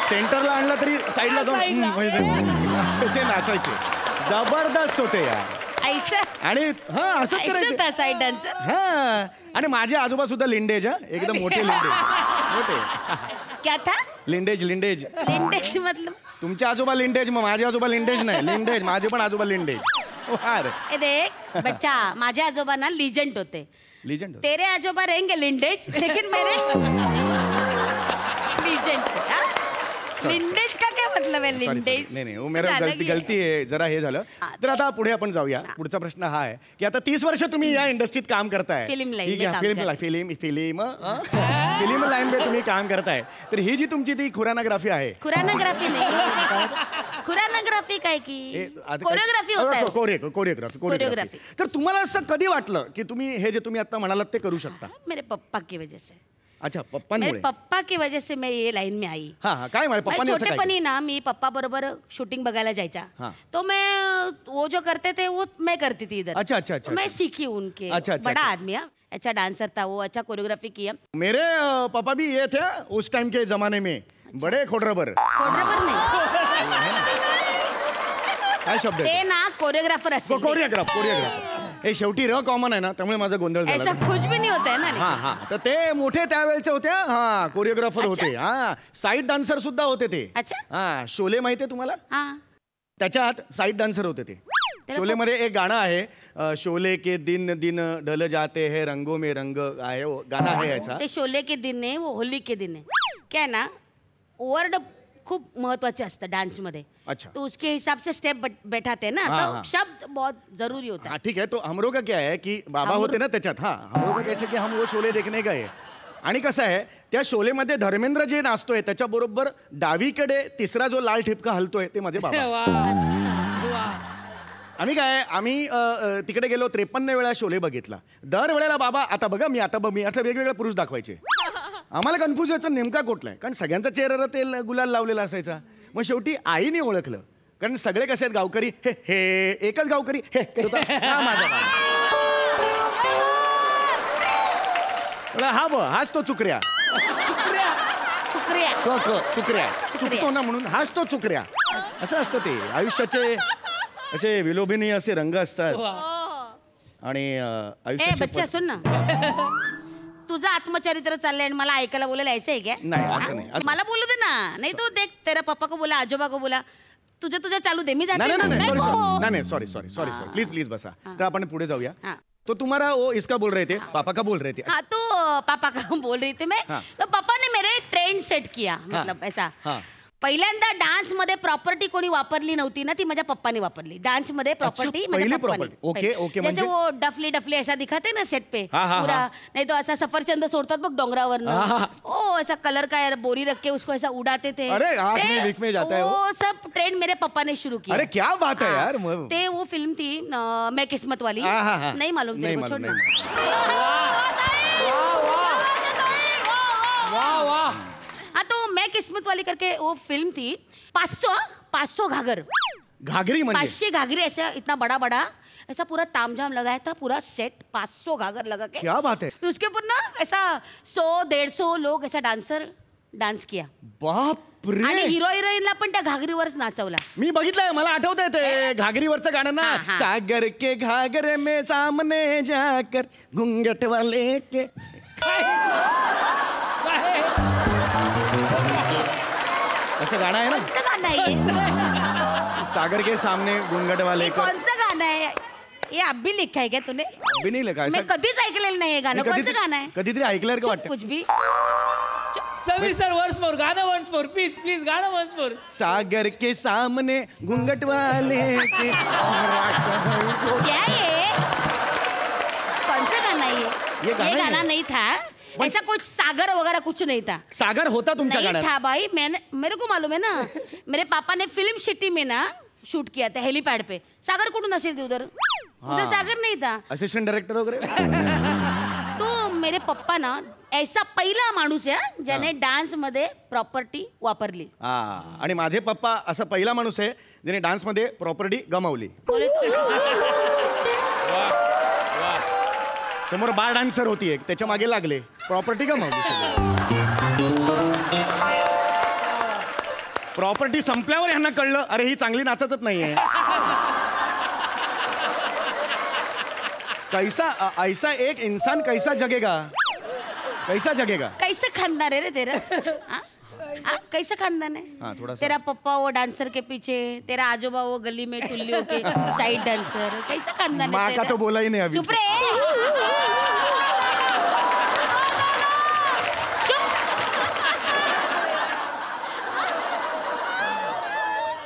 सेंटरला आणला तरी साईडला जाऊन नाचायचे. जबरदस्त होते यार. आणि असंच करायचं साईड डान्सर. आणि माझे आजोबा सुद्धा लिंडेज. एकदम मोठे लिंडेज. मोठे. क्या था? लिंडेज. मतलब तुमचे आजोबा लिंडेज, मग माझे आजोबा लिंडेज नाही. लिंडेज. माझे पण आजोबा लिंडेज. देख बच्चा, माझे आजोबा ना लीजेंड होते. लीजेंड. तेरे आजोबा रहेंगे लिंडेज, लेकिन मेरे लीजेंड. लिंडेज का क्या मतलब है? लिंडेज नाही वो मेरा गलती आहे. जरा हे झालं. तर आता पुढे आपण जाऊया. पुढचा प्रश्न हा आहे की आता 30 वर्ष तुम्ही या इंडस्ट्रीत काम करताय. फिल्म लाईन मध्ये तुम्ही काम करताय. तर ही जी तुमची ती खुरानाग्राफी आहे. खुरानाग्राफी नाही, खुरानाग्राफी काय की कोरिओग्राफी होता है. कोरिओग्राफी. तर तुम्हाला असं कधी वाटलं की तुम्ही हे जे तुम्ही आता म्हणालात ते करू शकता? मेरे पप्पा की वजह से. अच्छा. पप्पांमुळे. मेरे पप्पा की वजह से मैं ये लाइन में आई. काय म्हणे पप्पांनी? छोटेपणी ना मी पप्पा बरोबर शूटिंग बघायला जायचा. तो मैं वो जो करते थे वो मैं करती थी इधर. अच्छा. मैं सीखी उनके. बड़ा आदमी है, अच्छा डांसर था वो, अच्छा कोरियोग्राफी किया. मेरे पापा भी ये थे उस टाइम के जमाने में, बड़े खोडरबर. नहीं काय शब्द ते ना कोरियोग्राफर असते. कोरिओग्राफर हे शेवटी कॉमन आहे ना, त्यामुळे माझा गोंधळ झाला. ऐसा कुछ भी नहीं होता है ना. तर ते मोठे त्यावेळेचे होते. कोरिओग्राफर होते. साईड डान्सर सुद्धा होते ते. शोले माहितीये तुम्हाला? त्याच्यात साईड डान्सर होते ते. शोले मध्ये एक गाणं आहे, शोले के दिन दिन ढल जाते हैं रंगों में रंग आहे, गाणं आहे ऐसा. ते शोले के दिन है, वो होली के दिन है. क्या ना वर्ड खूप महत्वाचे असतं डांस मध्ये. अच्छा. तो उसके हिसाब से स्टेप बैठाते हैं ना, तो शब्द बहुत जरूरी होता है. ठीक है. तो हमरो का क्या है की बाबा होते ना त्याच्यात. हमरो का कैसे की हम वो शोले देखने गए. आणि कसं आहे त्या शोलेमध्ये धर्मेंद्र जे नाचतोय त्याच्याबरोबर डावीकडे तिसरा जो लाल ठिपका हलतोय ते माझे बाबा. आम्ही तिकडे गेलो, 53 वेळा शोले बघितला. दर वेळेला बाबा आता बघा मी आता वेगवेगळे पुरुष दाखवायचे. आम्हाला कन्फ्यूज व्हायचं नेमका कुठला आहे, कारण सगळ्यांचा चेहऱ्याला तेल गुलाल लावलेला असायचा. मग शेवटी आईने ओळखलं, कारण सगळे कसे आहेत गावकरी, हे एकच गावकरी हे माझा हाच तो चुकऱ्या चुकतो ना म्हणून हाच तो चुकऱ्या. असं असतं ते आयुष्याचे असे विलोभनीय असे रंग असतात. आणि बच्चा सुन ना, तुझं आत्मचरित्र चाललंय आणि मला ऐकायला बोलायला यायचं आहे क्या? नाही असं नाही. मला बोलू दे ना. नाही तो देख तेरा पप्पा को बोला, आजोबा को बोला, तुझं चालू दे. मी जाते. नाही सॉरी प्लीज बसा. तर आपण पुढे जाऊया. तो तुम्हारा वो इसका बोल रहे थे, पापा का बोल रहे थे. हाँ तो पापा का बोल रही थी मैं. तो पापा ने मेरे ट्रेंड सेट किया, मतलब ऐसा पहिल्यांदा डान्स मध्ये प्रॉपर्टी कोणी वापरली नव्हती ना, ती माझ्या पप्पाने वापरली. डान्स मध्ये प्रॉपर्टी माझ्या पप्पाने. Okay okay. जैसे वो डफली डफली ऐसा दिखाते ना सेट पे पूरा, नहीं तो ऐसा सफरचंद सोडतात बघ डोंगरावर, ओ ऐसा कलर का बोरी रख के उसको ऐसा उड़ाते थे. अरे वीक में जाता है वो सब ट्रेंड मेरे पापा ने शुरू किया. अरे क्या बात है यार. ते वो फिल्म थी मैं किस्मत वाली. नहीं मालूम तेरे को, छोड़ना. हाँ तो मैं किस्मत वाली करके वो फिल्म थी. 500 घाघरी म्हणजे 500 घाघरी ऐसा इतना बड़ा बड़ा ऐसा पूरा तामझाम लगाया था, पूरा सेट 500 घाघर लगा के. क्या बात है. उसके ऊपर ना ऐसा 100-150 लोग ऐसा डान्स किया. बापरे. आणि हिरोईनला पण त्या घागरीवरच नाचवला. मी बघितलंय, मला आठवतंय ते घागरीवरचं गाणं ना. सागर के घागरे में सामने जाकर घुंघट वाले के. ऐसा गाना है ना. कौन सा गाना है? सागर के सामने घुंघट वाले के. कौन सा गाना है ये? अब भी लिखा है क्या तूने? अभी नहीं लिखा. मैं कधीच ऐकलेलं नाही हे गाणं. कोणचं गाणं आहे? कधीतरी ऐकल्यासारखं वाटतं. कुछ भी. समीर सर वन्स मोर, गाणं वन्स मोर प्लीज प्लीज, गाणं वन्स मोर. सागर के सामने घुंघट वाले के. क्या ये? कौन सा गाना है ये गाना नहीं था. ऐसा कुछ सागर वगैरह कुछ नहीं था. सागर होता तुमच्या गाण्यात? नहीं था भाई. मेरे को मालूम है ना, मेरे पापा ने फिल्म सिटी में ना शूट किया था हेलीपैड पे. सागर कुठून असेल ते उधर सागर नहीं था. असिस्टंट डायरेक्टर वगैरे. तो मेरे पप्पा ना ऐसा पहिला माणूस आहे ज्याने डान्स मध्ये प्रॉपर्टी वापरली. आणि माझे पप्पा असा पहिला माणूस आहे ज्याने डान्स मध्ये प्रॉपर्टी गमावली. समोर बार डान्सर होती एक, त्याच्या मागे लागले, प्रॉपर्टी गमावली. प्रॉपर्टी संपल्यावर ह्यांना कळलं, अरे ही चांगली नाचतच नाहीये. ऐसा एक इंसान कैसा जगेगा. कैसे खानदान है रे तेरा? कैसे खानदान है? थोड़ा सा. तेरा पप्पा वो डांसर के पीछे, तेरा आजोबा वो गली में टुल्ली होके साइड डांसर. कैसा खानदान है माँ तेरा? का तो बोला ही नहीं अभी. चुप रे.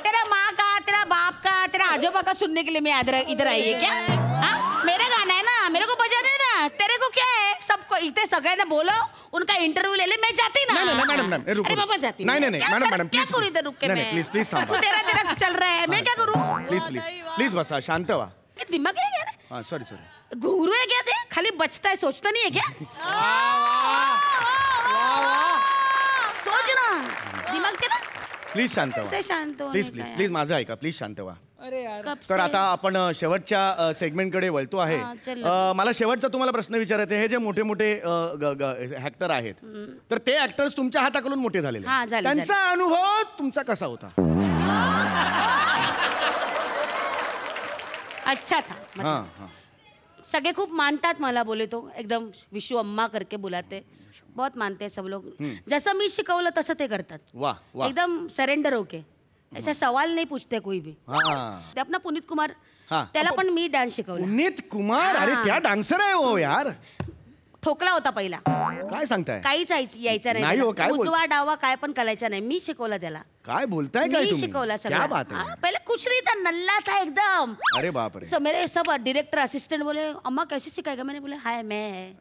तेरा माँ का, तेरा बाप का, तेरा आजोबा का सुनने के लिए मैं इधर आई है क्या? मेरा गाना है ना, मेरे को बजा दे ना. तेरे को क्या है? सबको इतने सगळ्यांना बोलो, उनका इंटरव्यू ले ले, मैं जाती ना. मैडम अरे बाबा जाती. नहीं मैडम क्या करूँ इधर रुक के मैं? प्लीज थांबा. तेरा चल रहा है, मैं क्या करूँ? प्लीज बसा, शांत व्हा. दिमाग है क्या? हाँ सॉरी. घुंगरू है क्या? ते खाली बचता है, सोचता नहीं है क्या? सोच ना, दिमाग चला. प्लीज शांत व्हा. शांत प्लीज माझं ऐका, प्लीज शांत व्हा. अरे यार. तर आता आपण शेवटच्या सेगमेंटकडे वळतो आहे. मला शेवटचा तुम्हाला प्रश्न विचारायचा आहे. हे जे मोठे मोठे ऍक्टर आहेत, तर ते ऍक्टर्स तुमच्या हाताकडून मोठे झालेले, त्यांचा अनुभव तुमचा कसा होता? अच्छा था. सगळे खूप मानतात मला. बोले तो एकदम विशू अम्मा करके बुलाते, बहुत मानते हैं सब लोग. जसं मी शिकवलं तसं ते करतात. वाह. एकदम सरेंडर होके. ऐसा सवाल नहीं पूछते कोई भी. ते अपना पुनीत कुमार, त्याला पण मी डान्स शिकवला. पुनीत कुमार? अरे त्या डान्सर आहे हो यार. ठोकला होता पहिला. काय सांगताय? काहीच यायचा नाही. उजवा डावा काय पण करायचा नाही. मी शिकवला त्याला. काय बोलताय काय तुम्ही? शिकवला सगळं. क्या बात है. पहले कुछ नहीं था, नल्ला था एकदम. अरे बाप रे. सो मेरे सब डायरेक्टर असिस्टेंट बोले अम्मा कैसे सिखाएगा? मैंने बोले हाय मैं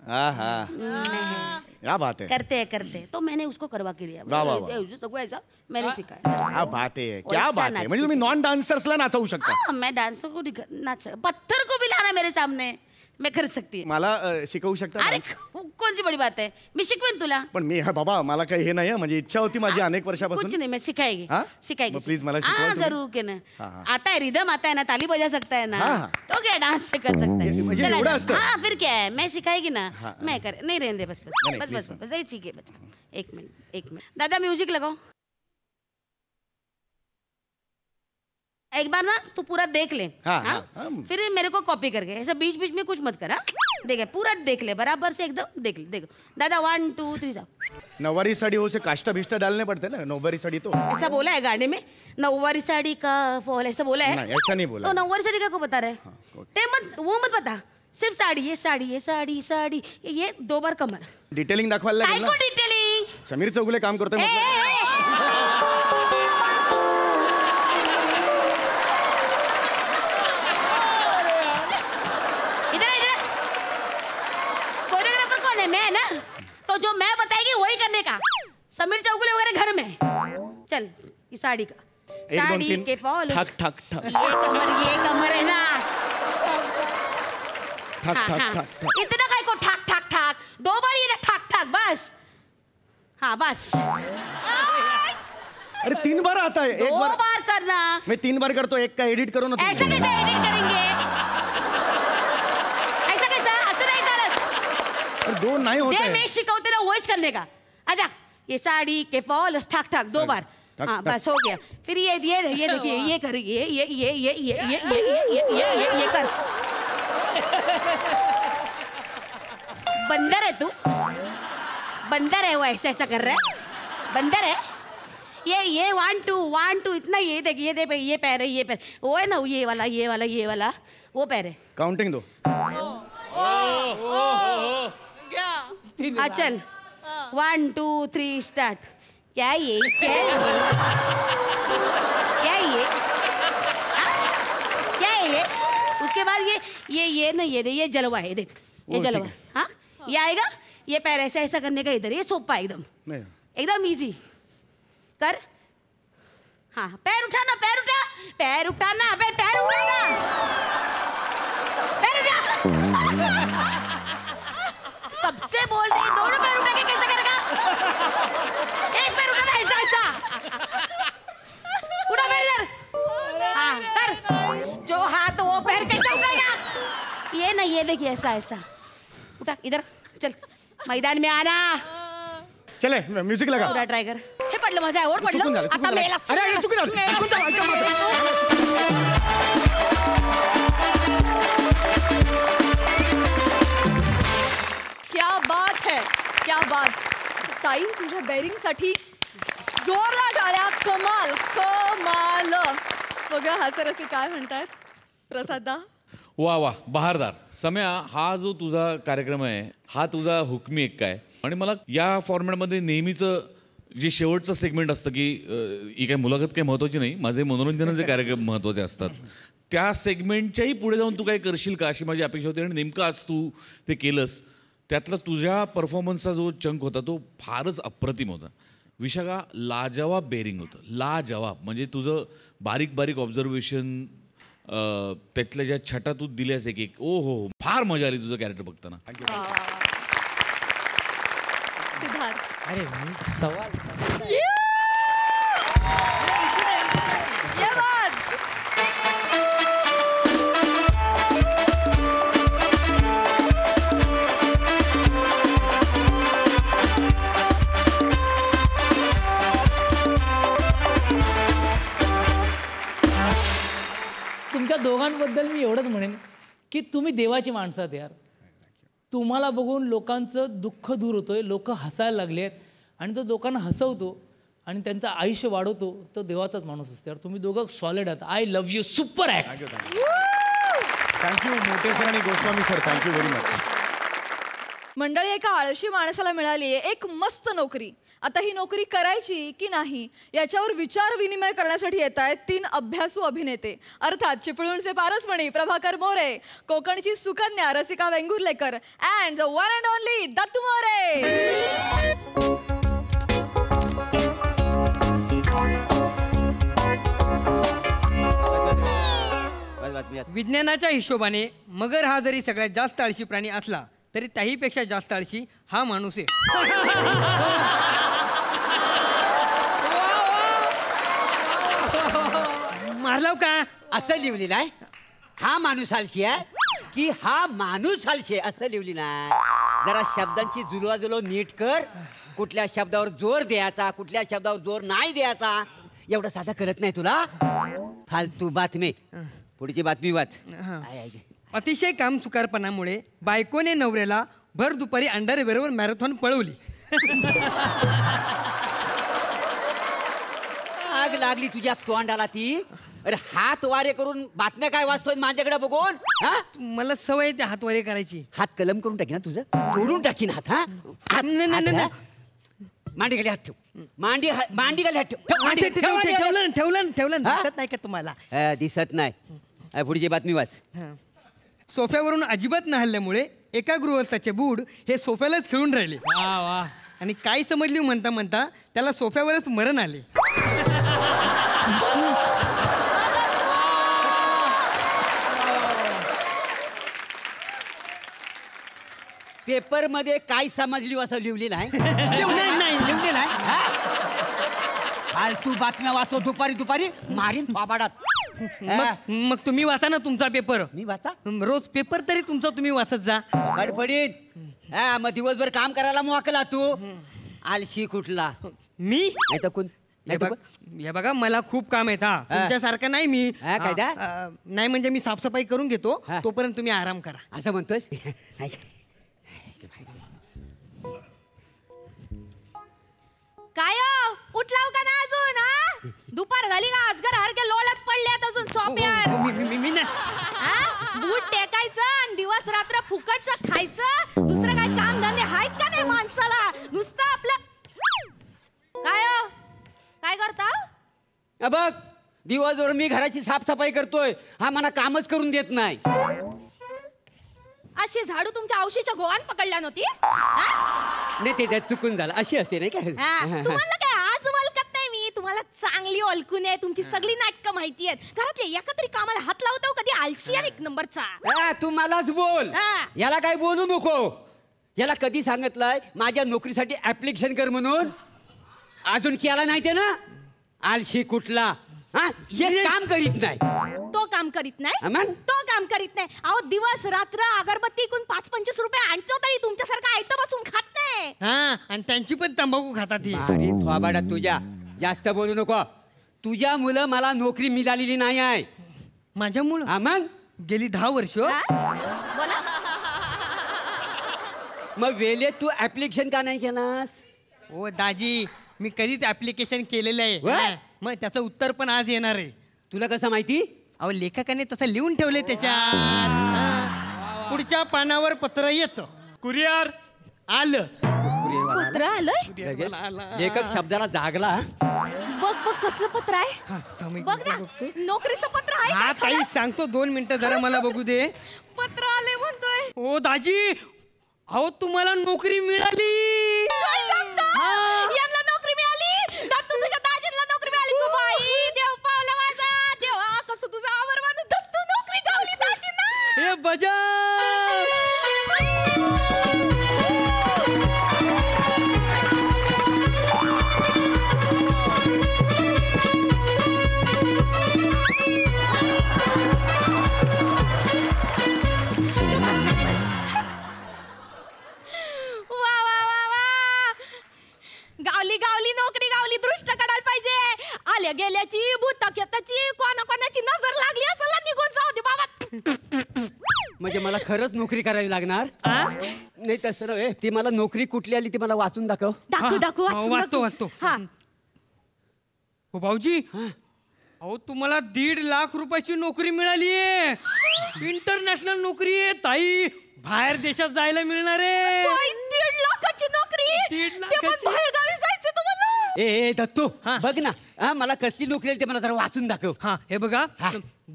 क्या बात है. करते तो मैंने उसको करवा के दिया. सगळं ऐसा मैंने सिखाया. क्या बात है, क्या बात है. म्हणजे तुम्ही नॉन डान्सर्सला नाचवू शकता. मैं डांसर को नाच, पत्थर को भी लाना मेरे सामने मैं कर सकती है. मला शिकवू शकता? अरे कौन सी बड़ी बात है, मी शिकवेन तुला. पण मी बाबा मला काही हे नाही, म्हणजे इच्छा होती माझी अनेक वर्षापासून. कुछ नहीं, मैं सिखाएगी. प्लीज मला शिकवा. जरूर के ना. आता है रिदम आता है ना, ताली बजा सकता है ना, तो क्या डांस से कर सकता है. हाँ फिर क्या है, मैं सिखाएगी ना. मैं कर नहीं रहने दे. बस ठीक है. एक मिनट दादा म्यूजिक लगाओ. एक बार ना तू पूरा देख ले. फिर मेरे को कॉपी करके ऐसा बीच बीच में कुछ मत कर. देख पूरा देख ले बराबर से एकदम देख ले. देखो दादा 1 2 3 साहब. नौवारी साड़ी हो से काष्टा भिष्टा डालने पड़ते ना. नौवारी साड़ी तो ऐसा बोला है गाने में, नौवारी साड़ी का फॉल ऐसा बोला है. ऐसा नहीं बोला. तो नौवारी साड़ी का को बता रहे? वो मत बता. सिर्फ साड़ी ये 2 बार कमर. डिटेलिंग दाखवायला लागेल ना. डिटेलिंग. समीर चौगुले काम करतोय. मैं बताएगी वही करने का। समीर चौगुले वगैरह घर में। चल ये साड़ी का, साड़ी के फॉल, ठक ठक ठक, ये कमर है ना, ठक ठक ठक ठक। इतना काय को ठक ठक ठक, 2 बार ये ठक ठक बस। हाँ बस। अरे 3 बार आता है, 1 बार 2 बार करना। मैं 3 बार करतो, एक का एडिट करो ना। ऐसा कैसे एडिट करेंगे? ऐसा कैसा? असं नाही चालत। 2 नहीं होते ते मैं शिकवते ना वहीच करने का। आजा ये साड़ी के फॉल ठक ठक 2 बार। हाँ बस हो गया। फिर ये देखिए, ये कर, ये कर। बंदर है तू, बंदर है वो, ऐसा ऐसा कर रहा है, बंदर है। ये 1 2 इतना, ये देख, ये पैर है, ये पैर वो है ना, ये वाला वो पैर है। काउंटिंग दो। हाँ चल 1 2 3 स्टार्ट। क्या ये उसके बाद ये ना, ये जलवा है, देख ये जलवा। हाँ ये आएगा, ये पैर ऐसा ऐसा करने का इधर, ये सोपा एकदम इजी कर। हाँ पैर उठाना, पैर उठाना, पैर उठा। कब से बोल रही, दोनों पैर उठा के कैसे करेगा? एक पैर उठाना, ऐसा उठा पैर इधर। हाँ कर, जो हाथ वो पैर कैसे उठाएगा? ये ना, ये देखिए ऐसा उठा, इधर चल, मैदान में आना। चले म्युझिक लगा, पूरा ट्राय कर। हे पडलं माझं, आवड पडलं आता मेला। अरे चुकून झालं, क्या बात ताई, तुझ्या बेरिंगसाठी जोरदार टाळ्या. कमाल. बघा हास्यरसी काय म्हणतायत प्रसादा. वा बहारदार. सम्या, हा जो तुझा कार्यक्रम आहे हा तुझा हुकमी एक काय, आणि मला या फॉर्मॅटमध्ये नेहमीचं जे शेवटचं सेगमेंट असतं की ही काय मुलाखत काही महत्त्वाची नाही, माझे मनोरंजनाचे कार्यक्रम महत्त्वाचे असतात, त्या सेगमेंटच्याही पुढे जाऊन तू काय करशील का अशी माझी अपेक्षा होती. आणि नेमकं आज तू ते केलंस. त्यातला तुझ्या परफॉर्मन्सचा जो चंक होता तो फारच अप्रतिम होता. विशाखा, लाजवाब बेरिंग होतं, लाजवाब. म्हणजे तुझं बारीक बारीक ऑब्झर्वेशन, त्यातल्या ज्या छटा तू दिल्यास एक ओ हो, फार मजा आली तुझं कॅरेक्टर बघताना. सिद्धार्थ. अरे सवाल तुमच्या दोघांबद्दल मी एवढंच म्हणेन की तुम्ही देवाची माणसं आहात यार. तुम्हाला बघून लोकांचं दुःख दूर होतोय, लोक हसायला लागले आहेत, आणि जो लोकांना हसवतो आणि त्यांचं आयुष्य वाढवतो तो देवाचाच माणूस असतो यार. तुम्ही दोघं सॉलिड आहात. I love you. Super act. Thank you मोठे सर आणि Goswami sir, thank you very much. मंडळी, एका आळशी माणसाला मिळाली आहे एक मस्त नोकरी. आता ही नोकरी करायची की नाही याच्यावर विचार विनिमय करण्यासाठी येत आहेत 3 अभ्यासू अभिनेते, अर्थात चिपळूणचे पारसमणी प्रभाकर मोरे, कोकणची Sukanya Rasika Vengurlekar and the one and only Dattu More. विज्ञानाच्या हिशोबाने मगर हा जरी सगळ्यात जास्त आळशी प्राणी असला तरी त्याहीपेक्षा जास्त आळशी हा माणूस आहे. मारलाव का? असं लिहिली नाही, हा माणूस आळशी आहे की हा माणूस आळशी आहे असं लिहिली नाही. जरा शब्दांची जुळवाजुळव नीट कर. कुठल्या शब्दावर जोर द्यायचा, कुठल्या शब्दावर जोर नाही द्यायचा, एवढं साधा करत नाही तुला. फालतू बातमी. पुढची बातमी वाच. अतिशय काम चुकारपणामुळे बायकोने नवऱ्याला भर दुपारी अंडरवेअरवर मॅरेथॉन पळवली. आग लागली तुझ्या तोंडाला ती. अरे हात वारे करून बातम्या काय वाचतोय माझ्याकडे बघून? मला सवय आहे हात वारे करायची. हात कलम करून टाकी ना तुझं, तोडून टाकी ना हात. हा मांडी खाली हात ठेव. मांडी खाली हात ठेव. ठेवलं दिसत नाही का तुम्हाला? दिसत नाही. पुढची बातमी वाच. सोफ्यावरून अजिबात न हल्ल्यामुळे एका गृहस्थाचे बूड हे सोफ्यालाच खेळून राहिले. आणि काय समजली म्हणता म्हणता त्याला सोफ्यावरच मरण आले. पेपर मध्ये काय समजली असं लिहिली नाही. लिहिली नाही. फालतू बातम्या वाचतो दुपारी मारीन फाबाडात. मग तुम्ही वाचा ना तुमचा पेपर. मी वाचा रोज पेपर तरी तुमचा तुम्ही वाचत जा. गडबडीत मग दिवसभर काम करायला मोकला तू. आलशी कुठला मी नाही तर कोण हे बघा मला खूप काम आहेत. हा तुमच्यासारखं नाही मी. काय नाही म्हणजे मी साफसफाई करून घेतो तोपर्यंत तुम्ही आराम करा. असं म्हणतोस. काय उठलाव का ना अजून? हा दुपार झाली का? अजगर हरके लोळत पडल्यात अजून सोप्यावर. बूट टेकायचं आणि दिवस रात्र फुकटचं खायचं. दुसरं काय काम धंदे आहेत का नाही माणसाला? नुसतं आपलं काय करता? बघ दिवसभर मी घराची साफसफाई करतोय. हा मला कामच करून देत नाही. अशी झाडू तुमच्या औशीच्या गोवान पकडल्या नव्हती? नाही ते त्यात चुकून झालं. अशी असते नाही काय. तुम्हाला काय आज ओळखत नाही मी. तुम्हाला चांगली ओळखून आहे. तुमची सगळी नाटकं माहिती आहेत. घरातले एका तरी कामाला हात लावतो कधी? आलशी आहे एक नंबरचा. तू मलाच बोल. याला काय बोलू नको. याला कधी सांगितलंय माझ्या नोकरीसाठी ऍप्लिकेशन कर म्हणून? अजून केला नाही ते ना. आलशी कुठला. काम करीत नाही. तो काम करीत नाही. तो काम करीत नाही. अहो दिवस रात्र अगरबत्ती इकून 5-25 रुपये आणतो तरी तुमच्यासारखं आयतं बसून खात नाही. आणि त्यांची पण तंबाखू खातात. थोबाडा तुझ्या जास्त बोलू नको. तुझ्या मुलं मला नोकरी मिळालेली नाही आहे. माझ्या मुलं मग गेली 10 वर्ष. बोला मग वेळेत तू ऍप्लिकेशन का नाही केलास? ओ दाजी मी कधीच ऍप्लिकेशन केलेलं आहे. मग त्याचं उत्तर पण आज येणार आहे. तुला कसं माहिती? अहो लेखकाने तसं लिहून ठेवले त्याच्यात. पुढच्या पानावर पत्र येतं. कुरिअर आलं. पत्र आलंय. लेखक शब्दाला जागला. बघ कसलं पत्र आहे. बघ ना नोकरीचं पत्र आहे. हा ताई सांगतो 2 मिनिटं जरा मला बघू दे. पत्र आले म्हणतोय. ओ दाजी अहो तुम्हाला नोकरी मिळाली. यांना नोकरी मिळाली. दत्तू तुझ्या दाजींना नोकरी मिळाली. गो बाई देव पावला माझा. देवा कसं तुझा आवर मानून दत्तू नोकरी गावली दाजींना. हे बजा गावली नोकरी गावली. दृष्ट काढायला पाहिजे. आल्या गेल्याची भूतकेताची कोणाची नजर लागली असेल निघून जाऊ दे बाबा. म्हणजे मला खरंच नोकरी करावी लागणार? नाही तसं रे. ती मला नोकरी कुठली आली ती मला वाचून दाखव. दाखव वाचतो. हो भाऊजी अहो तुम्हाला 1.5 लाख रुपयाची नोकरी मिळाली आहे. इंटरनॅशनल नोकरी आहे ताई. बाहेर देशात जायला मिळणार आहे. 1.5 लाखाची नोकरी. 1.5 लाखाची. बाहेर गावी जायचं तुम्हाला. ए दत्तू बघ ना मला कसली नोकरी आली ते मला जरा वाचून दाखव. हे बघा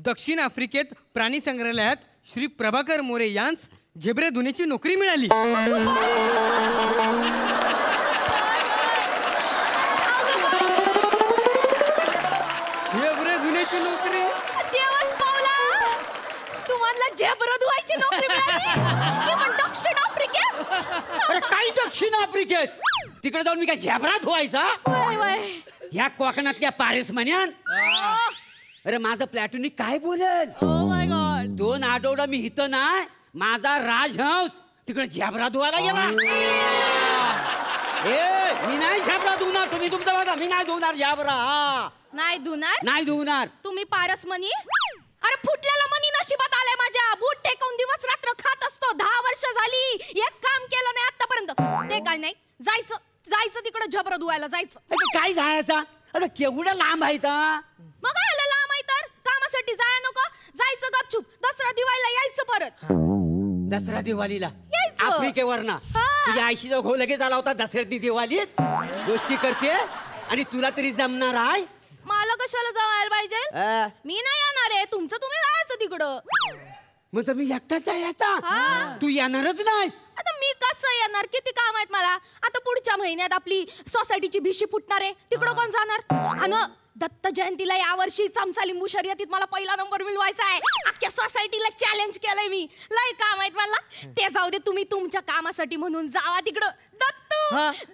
दक्षिण आफ्रिकेत प्राणी संग्रहालयात श्री प्रभाकर मोरे यांस झेब्रे धुण्याची नोकरी मिळाली. झेब्रे धुण्याची नोकरी. देवच पावला. तुम्हाला झेब्रे धुवायची नोकरी मिळाली. ती पण दक्षिण आफ्रिकेत. काय दक्षिण आफ्रिकेत? तिकडे जाऊन मी काय झेब्रा धुवायचा? ह्या कोकणातल्या पारेस म्हण्यान. अरे माझं प्लॅटोनिक काय बोलेल? 2 आठवडा मी इथं नाही. माझा राजहंस तिकडे झेब्रा धुवायला गेला. मी नाही झेब्रा धुणार. तुम्ही तुमचा बघा. मी नाही धुणार झेब्रा. नाही धुणार. तुम्ही पारस मनी. अरे फुटलेला मनी नशिबात आलाय माझ्या. बूट टेकवून दिवस रात्र खात असतो. 10 वर्ष झाली एक काम केलं नाही आतापर्यंत. ते काय नाही. जायचं तिकडे झबरा धुवायला जायचं. काय जायचा? अरे केवढा लांब आहे. मग आलं लांब आहे तर कामासाठी जाया नको. जायचं गपचूप. दसरा दिवाळीला यायचं परत. दसरा दिवाळीला आफ्रिकेवर ना. तुझ्या आईशीचा घो लगेच आला होता दसऱ्या दिवाळीत. गोष्टी करते आणि तुला तरी जमणार आहे? मला कशाला जायला पाहिजे? मी नाही येणार आहे. तुमचं तुम्ही जायचं तिकडं. मग मी एकटाच जायचा. तू येणारच नाहीस. आता मी कसं येणार, किती काम आहेत मला. आता पुढच्या महिन्यात आपली सोसायटीची भिशी फुटणार आहे, तिकडं कोण जाणार. आणि दत्त जयंतीला यावर्षी चमचा लिंबू शर्यतीत मला पहिला नंबर मिळवायचा आहे. अख्ख्या सोसायटीला चॅलेंज केलंय मी. लय काम आहेत मला. ते जाऊ दे, तुम्ही तुमच्या कामासाठी म्हणून जावा तिकडं. दत्तू,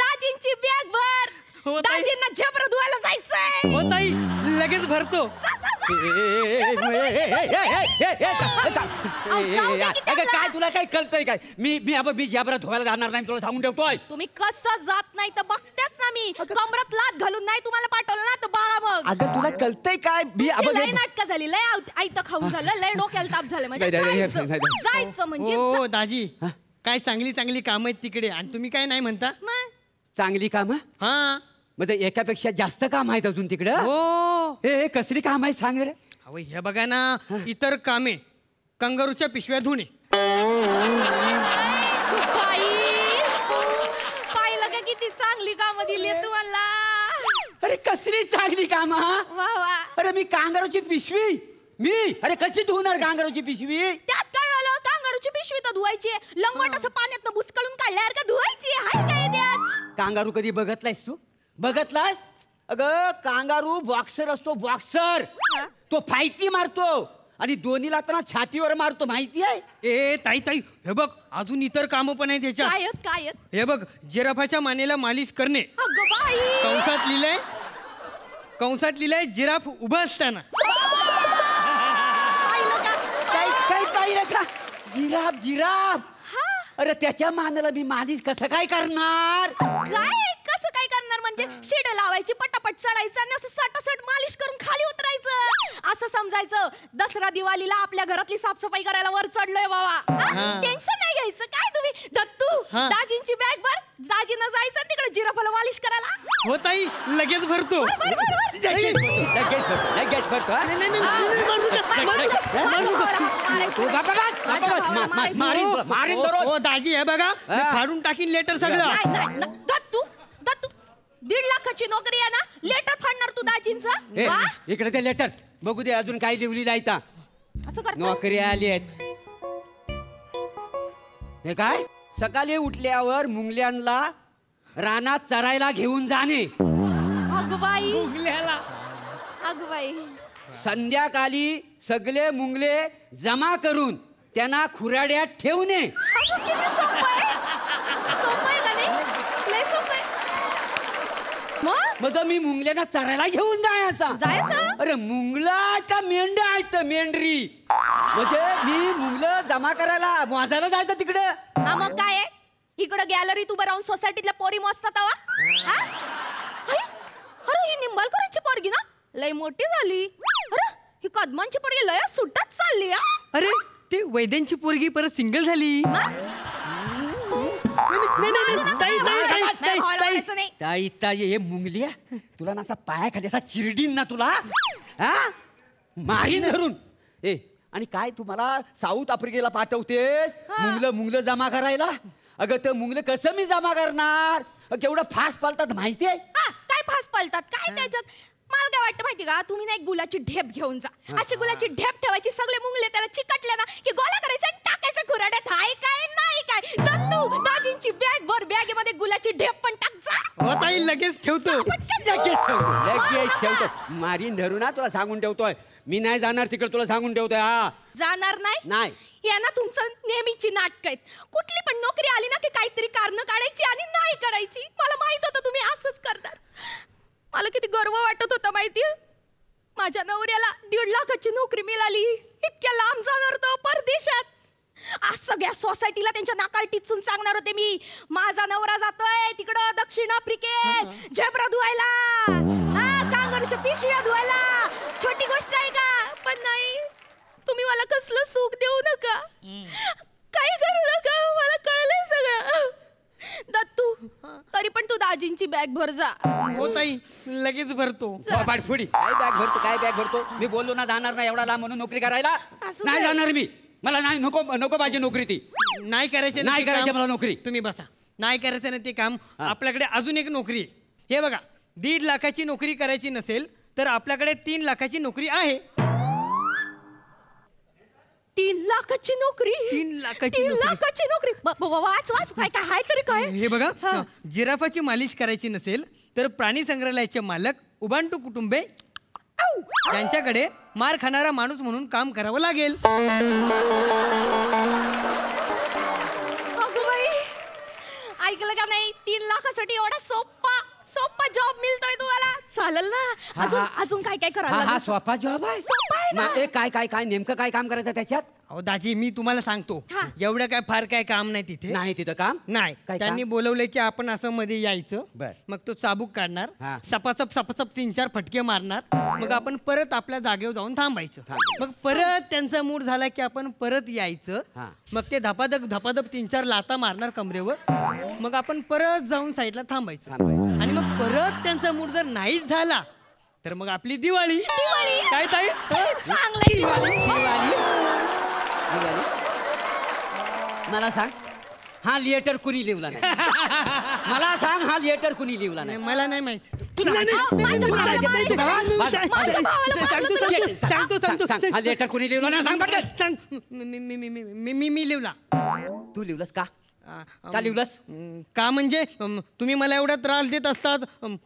दाजींची बॅग भर. दाजींना झेपरं धुवायला जायचंय. हो ताई, लगेच भरतो. काय तुला काय कळतंय काय? मी झेपरं धुवायला जाणार नाही, तुला सांगून ठेवतोय. तुम्ही कसं जात नाही तर बघतेच ना मी. कमरात लात घालून नाही तुम्हाला पाठवलं ना तर बाळा मग. अगं तुला कळतंय काय? लय नाटकं झाली, लय आयतं खाऊन झालं, लय डोक्याला ताप झालं. म्हणजे जायचं म्हणजे. हो दाजी, काय चांगली चांगली काम आहेत तिकडे आणि तुम्ही काय नाही म्हणता. चांगली काम? हा, म्हणजे एकापेक्षा जास्त काम आहेत अजून तिकडं. हो. हे कसली काम आहे सांग रे. अहो हे बघा ना, इतर कामे, कंगारूच्या पिशव्या धुणे. पाहिलं का किती चांगली कामं दिली तुम्हाला. अरे कसली चांगली काम. अरे मी कांगारूची पिशवी, अरे कशी धुणार कांगारूची पिशवी. त्यात काय झालं, कांगारूची पिशवी तर धुवायची. लंगोट असं पाण्यात बुचकळून काढल्यावर का धुवायची. हाय काय त्यात. कांगारू कधी बघतलायस तू? बघतलास? अगं कांगारू बॉक्सर असतो, बॉक्सर. तो फाईटी मारतो आणि दोन्ही लाताना छातीवर मारतो, माहिती आहे. ए ताई ताई, हे बघ अजून इतर कामं पण आहेत त्याच्यात. काय? हे बघ, जिराफाच्या मानेला मालिश करणे. कंसात लिहिलंय जिराफ उभं असताना. काय रे का? जिराफ. अरे त्याच्या मानेला मी मालिश कसं काय करणार? कसं काय करणार म्हणजे शिड लावायची, पटापट चढायचं आणि असं सटासट मालिश करून खाली उतरायचं. असं समजायचं दसरा दिवाळीला आपल्या घरातली साफसफाई करायला वर चढलोय बाबा. टेन्शन नाही घ्यायचं. काय तुम्ही दत्तू, दाजींची बॅग भर. दाजीनं जायचं तिकडे जिराफाला मालिश करायला. हो ताई, लगेच भरतो. हो दाजी, हे बघा फाडून टाकीन लेटर सगळं. दत्तू, 1.5 लाखाची नोकरी आहे ना, लेटर फाडणार तू दाजींचं. इकडे ते लेटर बघू दे, अजून काही लिहिली नाही. नोकरी आली आहेत. हे काय? सकाळी उठल्यावर मुंगल्यांना रानात चरायला घेऊन जाणे. अगबाई, मुंगल्याला. अगबाई. संध्याकाळी सगळे मुंगले जमा करून त्यांना खुराड्यात ठेवणे. मग मी मुंगल्यांना चरायला घेऊन जायचा. अरे मुंगला का मेंढ्या आहेत? मेंढरी. म्हणजे मी मुंगलं जमा करायला मोजायला जायचं तिकडं. मग काय इकडं गॅलरी तू राहून सोसायटीतल्या पोरी मोजतात. अरे ही निंबाळकरांची पोरगी ना लय मोठी झाली. अरे ही कदमांची पोरगी लय सुटत चालली. अरे ते वैद्यांची पोरगी परत सिंगल झाली. ताई हे मुंगलिया, तुला ना असा पायाखाली असा चिरडीन ना तुला. मारीन धरून. आणि काय तू मला साऊथ आफ्रिकेला पाठवतेस मुंगलं जमा करायला? अगं ते मुंगलं कसं मी जमा करणार? केवढं फास्ट पालतात माहितीये. काय फास्ट पालतात? काय त्याच्यात? मला काय वाटतं माहिती का, तुम्ही ना एक गुलाची ढेप घेऊन जा. अशी गुलाची ढेप ठेवायची, सगळे मुंगले त्याला चिकटले ना की गोला करायचं आणि टाकायचं खुराड्यात. हाय काय नाही काय. दत्तू, दाजींची बॅग भर, बॅगेमध्ये गुलाची ढेप पण टाक जा. हो ताई, लगेच ठेवतो. लगेच ठेवतो. मारीन धरू ना, तुला सांगून ठेवतोय. मी नाही जाणार तिकडे, तुला सांगून ठेवतोय. जाणार नाही? या ना तुमचं नेहमीची नाटक आहेत. कुठली पण नोकरी आली ना की काहीतरी कारण काढायची आणि नाही करायची. मला माहित होतं तुम्ही असंच करणार. मला किती गर्व वाटत होता माहितीये. माझ्या नवऱ्याला 1.5 लाखाची नोकरी मिळाली. इतक्या लांब जाणार तो परदेशात. आज सगळ्या सोसायटीला त्यांच्या नाकाल टिचून सांगणार होते मी, माझा नवरा जातोय तिकडं दक्षिण आफ्रिकेत झेब्रा धुवायला, कांगारूच्या पिशव्या धुवायला. छोटी गोष्ट आहे का? पण नाही, तुम्ही मला कसलं सुख देऊ नका, काही करू नका. मला कळलंय सगळं. दत्तू, तरी पण तू दाजींची बॅग भर जा. हो ताई, लगेच भरतो. पाठफोडी. काय बॅग भरतो? मी बोललो ना जाणार नाही एवढा लांब म्हणून नोकरी करायला. नाही जाणार मी. मला नाही, नको पाहिजे नोकरी. ती नाही करायची मला नोकरी. तुम्ही बसा. नाही करायचं ना ते काम. आपल्याकडे अजून एक नोकरी आहे. हे बघा, 1.5 लाखाची नोकरी करायची नसेल तर आपल्याकडे 3 लाखाची नोकरी आहे. 3 लाखाची नोकरी. 3 लाखाची 3 नोकरी. लाखाची नोकरी. वाच वाच काय काय आहे तरी काय. हे बघा, जिराफाची मालिश करायची नसेल तर प्राणी संग्रहालयाचे मालक उबांटू कुटुंबे यांच्याकडे मार खाणारा माणूस म्हणून काम करावं लागेल. अगं बाई, ऐकलं का नाही? 3 लाखासाठी एवढा सोप्पा जॉब मिळतोय तुम्हाला. चालेल ना? अजून काय काय करायला हा सोपा जॉब आहे. सोपा आहे ना? काय काय काय नेमकं काय काम करायचं त्याच्यात? अहो दाजी, मी तुम्हाला सांगतो, एवढं काय फार काय काम नाही तिथे. नाही तिथं काम नाही. काय त्यांनी बोलवलंय की आपण असं मध्ये यायचं. बर. मग तो चाबूक काढणार, हा. सपासप 3-4 फटके मारणार. मग आपण परत आपल्या जागेवर जाऊन थांबायचं. मग परत त्यांचा मूड झाला की आपण परत यायचं. हा. मग ते धपाधप 3-4 लाता मारणार कमरेवर. मग आपण परत जाऊन साईडला थांबायचं. आणि मग परत त्यांचा मूड जर नाहीच झाला तर मग आपली दिवाळी. काय ताई? मला सांग, हा लेटर कुणी लिहिला नाही? मला सांग, हा लेटर कुणी लिहिला नाही? मला नाही माहित. हा लेटर कुणी लिहिला नाही? सांग पटकन. मी लिहिला. तू लिहिलंस का? का लिहिलंस? का म्हणजे तुम्ही मला एवढा त्रास देत असतात,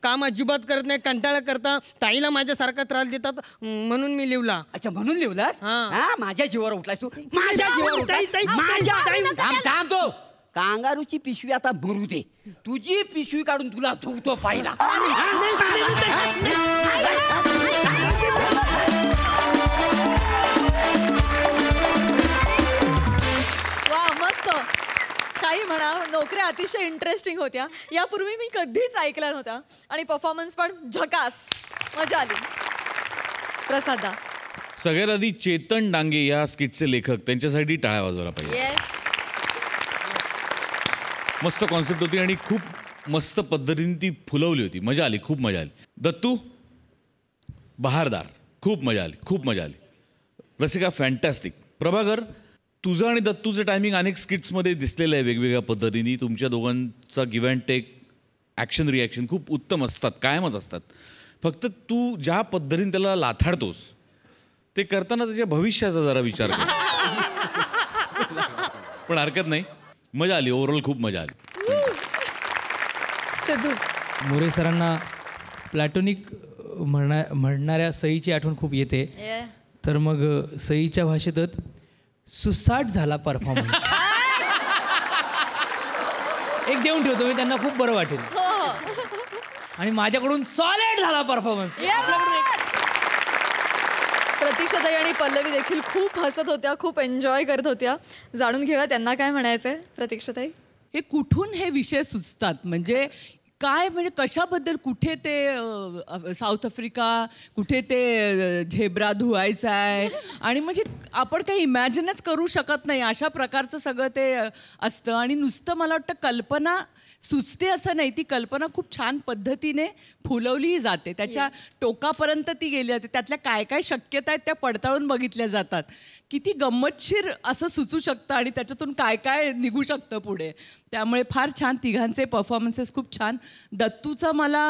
काम अजिबात करत नाही, कंटाळा करता, ताईला माझ्यासारखा त्रास देतात म्हणून मी लिहिला. अच्छा, म्हणून लिहिलास? हा. माझ्या जीवावर उठलास तू. माझ्या जीवावर उठलास. थांब तो. कांगारूची पिशवी आता भरू दे. तुझी पिशवी काढून तुला धुवतो पाहिला. वा, मस्त. काही म्हणा, नोकऱ्या अतिशय इंटरेस्टिंग होत्या. यापूर्वी मी कधीच ऐकल्या नव्हत्या आणि परफॉर्मन्स पण झकास. मजा आली. प्रसादा. सगळ्यात आधी चेतन डांगे या स्किटचे लेखक, त्यांच्यासाठी टाळ्या वाजवायला पाहिजे. येस. मस्त कॉन्सेप्ट होती आणि खूप मस्त पद्धतीने ती फुलवली होती. मजा आली, खूप मजा आली. दत्तू बहारदार, खूप मजा आली, खूप मजा आली. रसिका फॅन्टॅस्टिक. प्रभाकर, तुझं आणि दत्तूचं टायमिंग अनेक स्किट्समध्ये दिसलेलं आहे वेगवेगळ्या पद्धतीने. तुमच्या दोघांचा give and take, action reaction खूप उत्तम असतात, कायमच असतात. फक्त तू ज्या पद्धतीने त्याला लाथाडतोस ते करताना त्याच्या भविष्याचा जरा विचार कर. पण हरकत नाही, मजा आली. ओव्हरऑल खूप मजा आली. सिद्धू. मोरे सरांना प्लॅटोनिक म्हणणाऱ्या सईची आठवण खूप येते. तर मग सईच्या भाषेतच सुसाट झाला परफॉर्मन्स. एक देऊन ठेवतो मी, त्यांना खूप बरं वाटेल. आणि माझ्याकडून सॉलिड झाला परफॉर्मन्स. प्रतीक्षाताई आणि पल्लवी देखील खूप हसत होत्या, खूप एन्जॉय करत होत्या. जाणून घेऊया त्यांना काय म्हणायचंय. प्रतीक्षाताई. हे कुठून हे विषय सुचतात, म्हणजे काय, म्हणजे कशाबद्दल, कुठे ते साऊथ आफ्रिका, कुठे ते झेब्रा धुवायचा आहे, आणि म्हणजे आपण काही इमॅजिनच करू शकत नाही अशा प्रकारचं सगळं ते असतं. आणि नुसतं मला वाटतं कल्पना सुचते असं नाही, ती कल्पना खूप छान पद्धतीने फुलवलीही जाते, त्याच्या टोकापर्यंत ती गेली जाते. त्यातल्या काय काय शक्यता आहेत त्या पडताळून बघितल्या जातात. किती गंमतशीर असं सुचू शकतं आणि त्याच्यातून काय काय निघू शकतं पुढे. त्यामुळे फार छान, तिघांचे परफॉर्मन्सेस खूप छान. दत्तूचा मला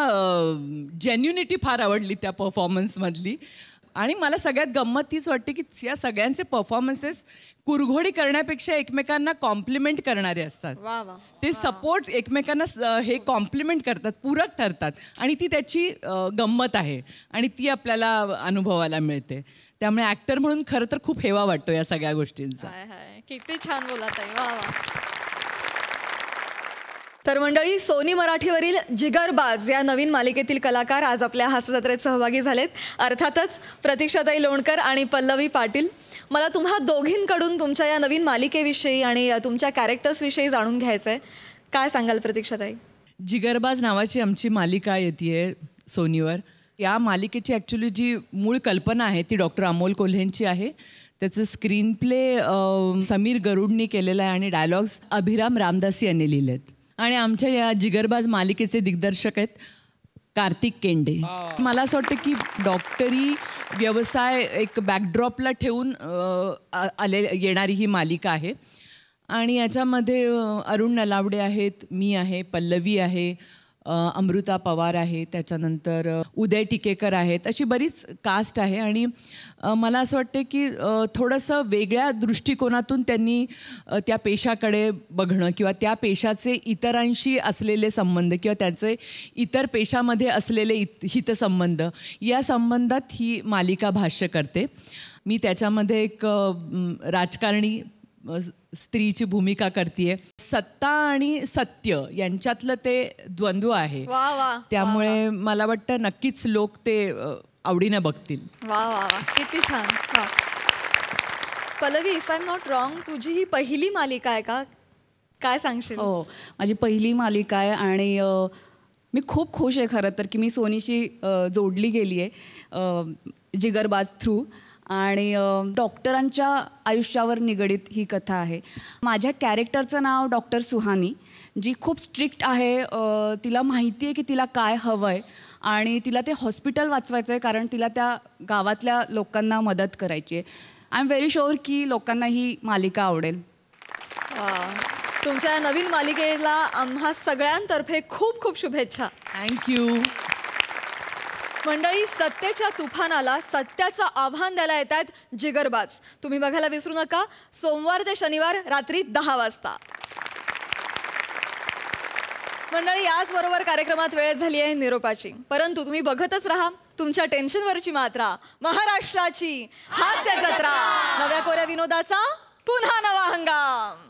जेन्युनिटी फार आवडली त्या परफॉर्मन्समधली. आणि मला सगळ्यात गंमत तीच वाटते की या सगळ्यांचे परफॉर्मन्सेस कुरघोडी करण्यापेक्षा एकमेकांना कॉम्प्लिमेंट करणारे असतात. ते सपोर्ट एकमेकांना हे कॉम्प्लिमेंट करतात, पूरक ठरतात, आणि ती त्याची गंमत आहे आणि ती आपल्याला अनुभवायला मिळते. त्यामुळे ॲक्टर म्हणून खरं तर खूप हेवा वाटतो या सगळ्या गोष्टींचा. किती छान बोलत आहे. वा वा. तर मंडळी, सोनी मराठीवरील जिगरबाज या नवीन मालिकेतील कलाकार आज आपल्या हास्यजत्रेत सहभागी झालेत. अर्थातच प्रतीक्षाताई लोणकर आणि पल्लवी पाटील. मला तुम्हा दोघींकडून तुमच्या या नवीन मालिकेविषयी आणि तुमच्या कॅरेक्टर्सविषयी जाणून घ्यायचं आहे. काय सांगाल प्रतीक्षाताई? जिगरबाज नावाची आमची मालिका येते सोनीवर. या मालिकेची ॲक्च्युली जी मूळ कल्पना आहे ती डॉक्टर अमोल कोल्हेंची आहे. त्याचं स्क्रीन प्ले समीर गरुडनी केलेलं आहे आणि डायलॉग्स अभिराम रामदासी यांनी लिहिलेत. आणि आमच्या या जिगरबाज मालिकेचे दिग्दर्शक आहेत कार्तिक केंडे. मला असं वाटतं की डॉक्टरी व्यवसाय एक बॅकड्रॉपला ठेवून येणारी ही मालिका आहे. आणि याच्यामध्ये अरुण नलावडे आहेत, मी आहे, पल्लवी आहे, अमृता पवार आहे, त्याच्यानंतर उदय टिकेकर आहेत, अशी बरीच कास्ट आहे. आणि मला असं वाटतं की थोडंसं वेगळ्या दृष्टिकोनातून त्यांनी त्या पेशाकडे बघणं किंवा त्या पेशाचे इतरांशी असलेले संबंध किंवा त्याचे इतर पेशामध्ये असलेले हितसंबंध या संबंधात ही मालिका भाष्य करते. मी त्याच्यामध्ये एक राजकारणी स्त्रीची भूमिका करते. सत्ता आणि सत्य यांच्यातलं ते द्वंद्व आहे. त्यामुळे मला वाटतं नक्कीच लोक ते आवडीनं बघतील. वा वा वा, किती छान. वा. Pallavi, if I am not wrong, तुझी ही पहिली मालिका आहे का? काय सांगशील? हो, माझी पहिली मालिका आहे आणि मी खूप खुश आहे खरं तर की मी सोनीशी जोडली गेली आहे जिगरबाज थ्रू. आणि डॉक्टरांच्या आयुष्यावर निगडीत ही कथा आहे. माझ्या कॅरेक्टरचं नाव डॉक्टर सुहानी, जी खूप स्ट्रिक्ट आहे. तिला माहिती आहे की तिला काय हवं आहे आणि तिला ते हॉस्पिटल वाचवायचं आहे कारण तिला त्या गावातल्या लोकांना मदत करायची आहे. आय एम व्हेरी शुअर की लोकांना ही मालिका आवडेल. तुमच्या नवीन मालिकेला आम्हा सगळ्यांतर्फे खूप खूप शुभेच्छा. थँक्यू. मंडळी, सत्तेच्या तुफानाला सत्याचं आव्हान द्यायला येत आहेत जिगरबाज. तुम्ही बघायला विसरू नका, सोमवार ते शनिवार रात्री 10 वाजता. मंडळी, याचबरोबर कार्यक्रमात वेळ झाली आहे निरोपाची. परंतु तुम्ही बघतच राहा तुमच्या टेन्शनवरची मात्रा, महाराष्ट्राची हास्य जत्रा. नव्या कोऱ्या विनोदाचा पुन्हा नवा हंगाम.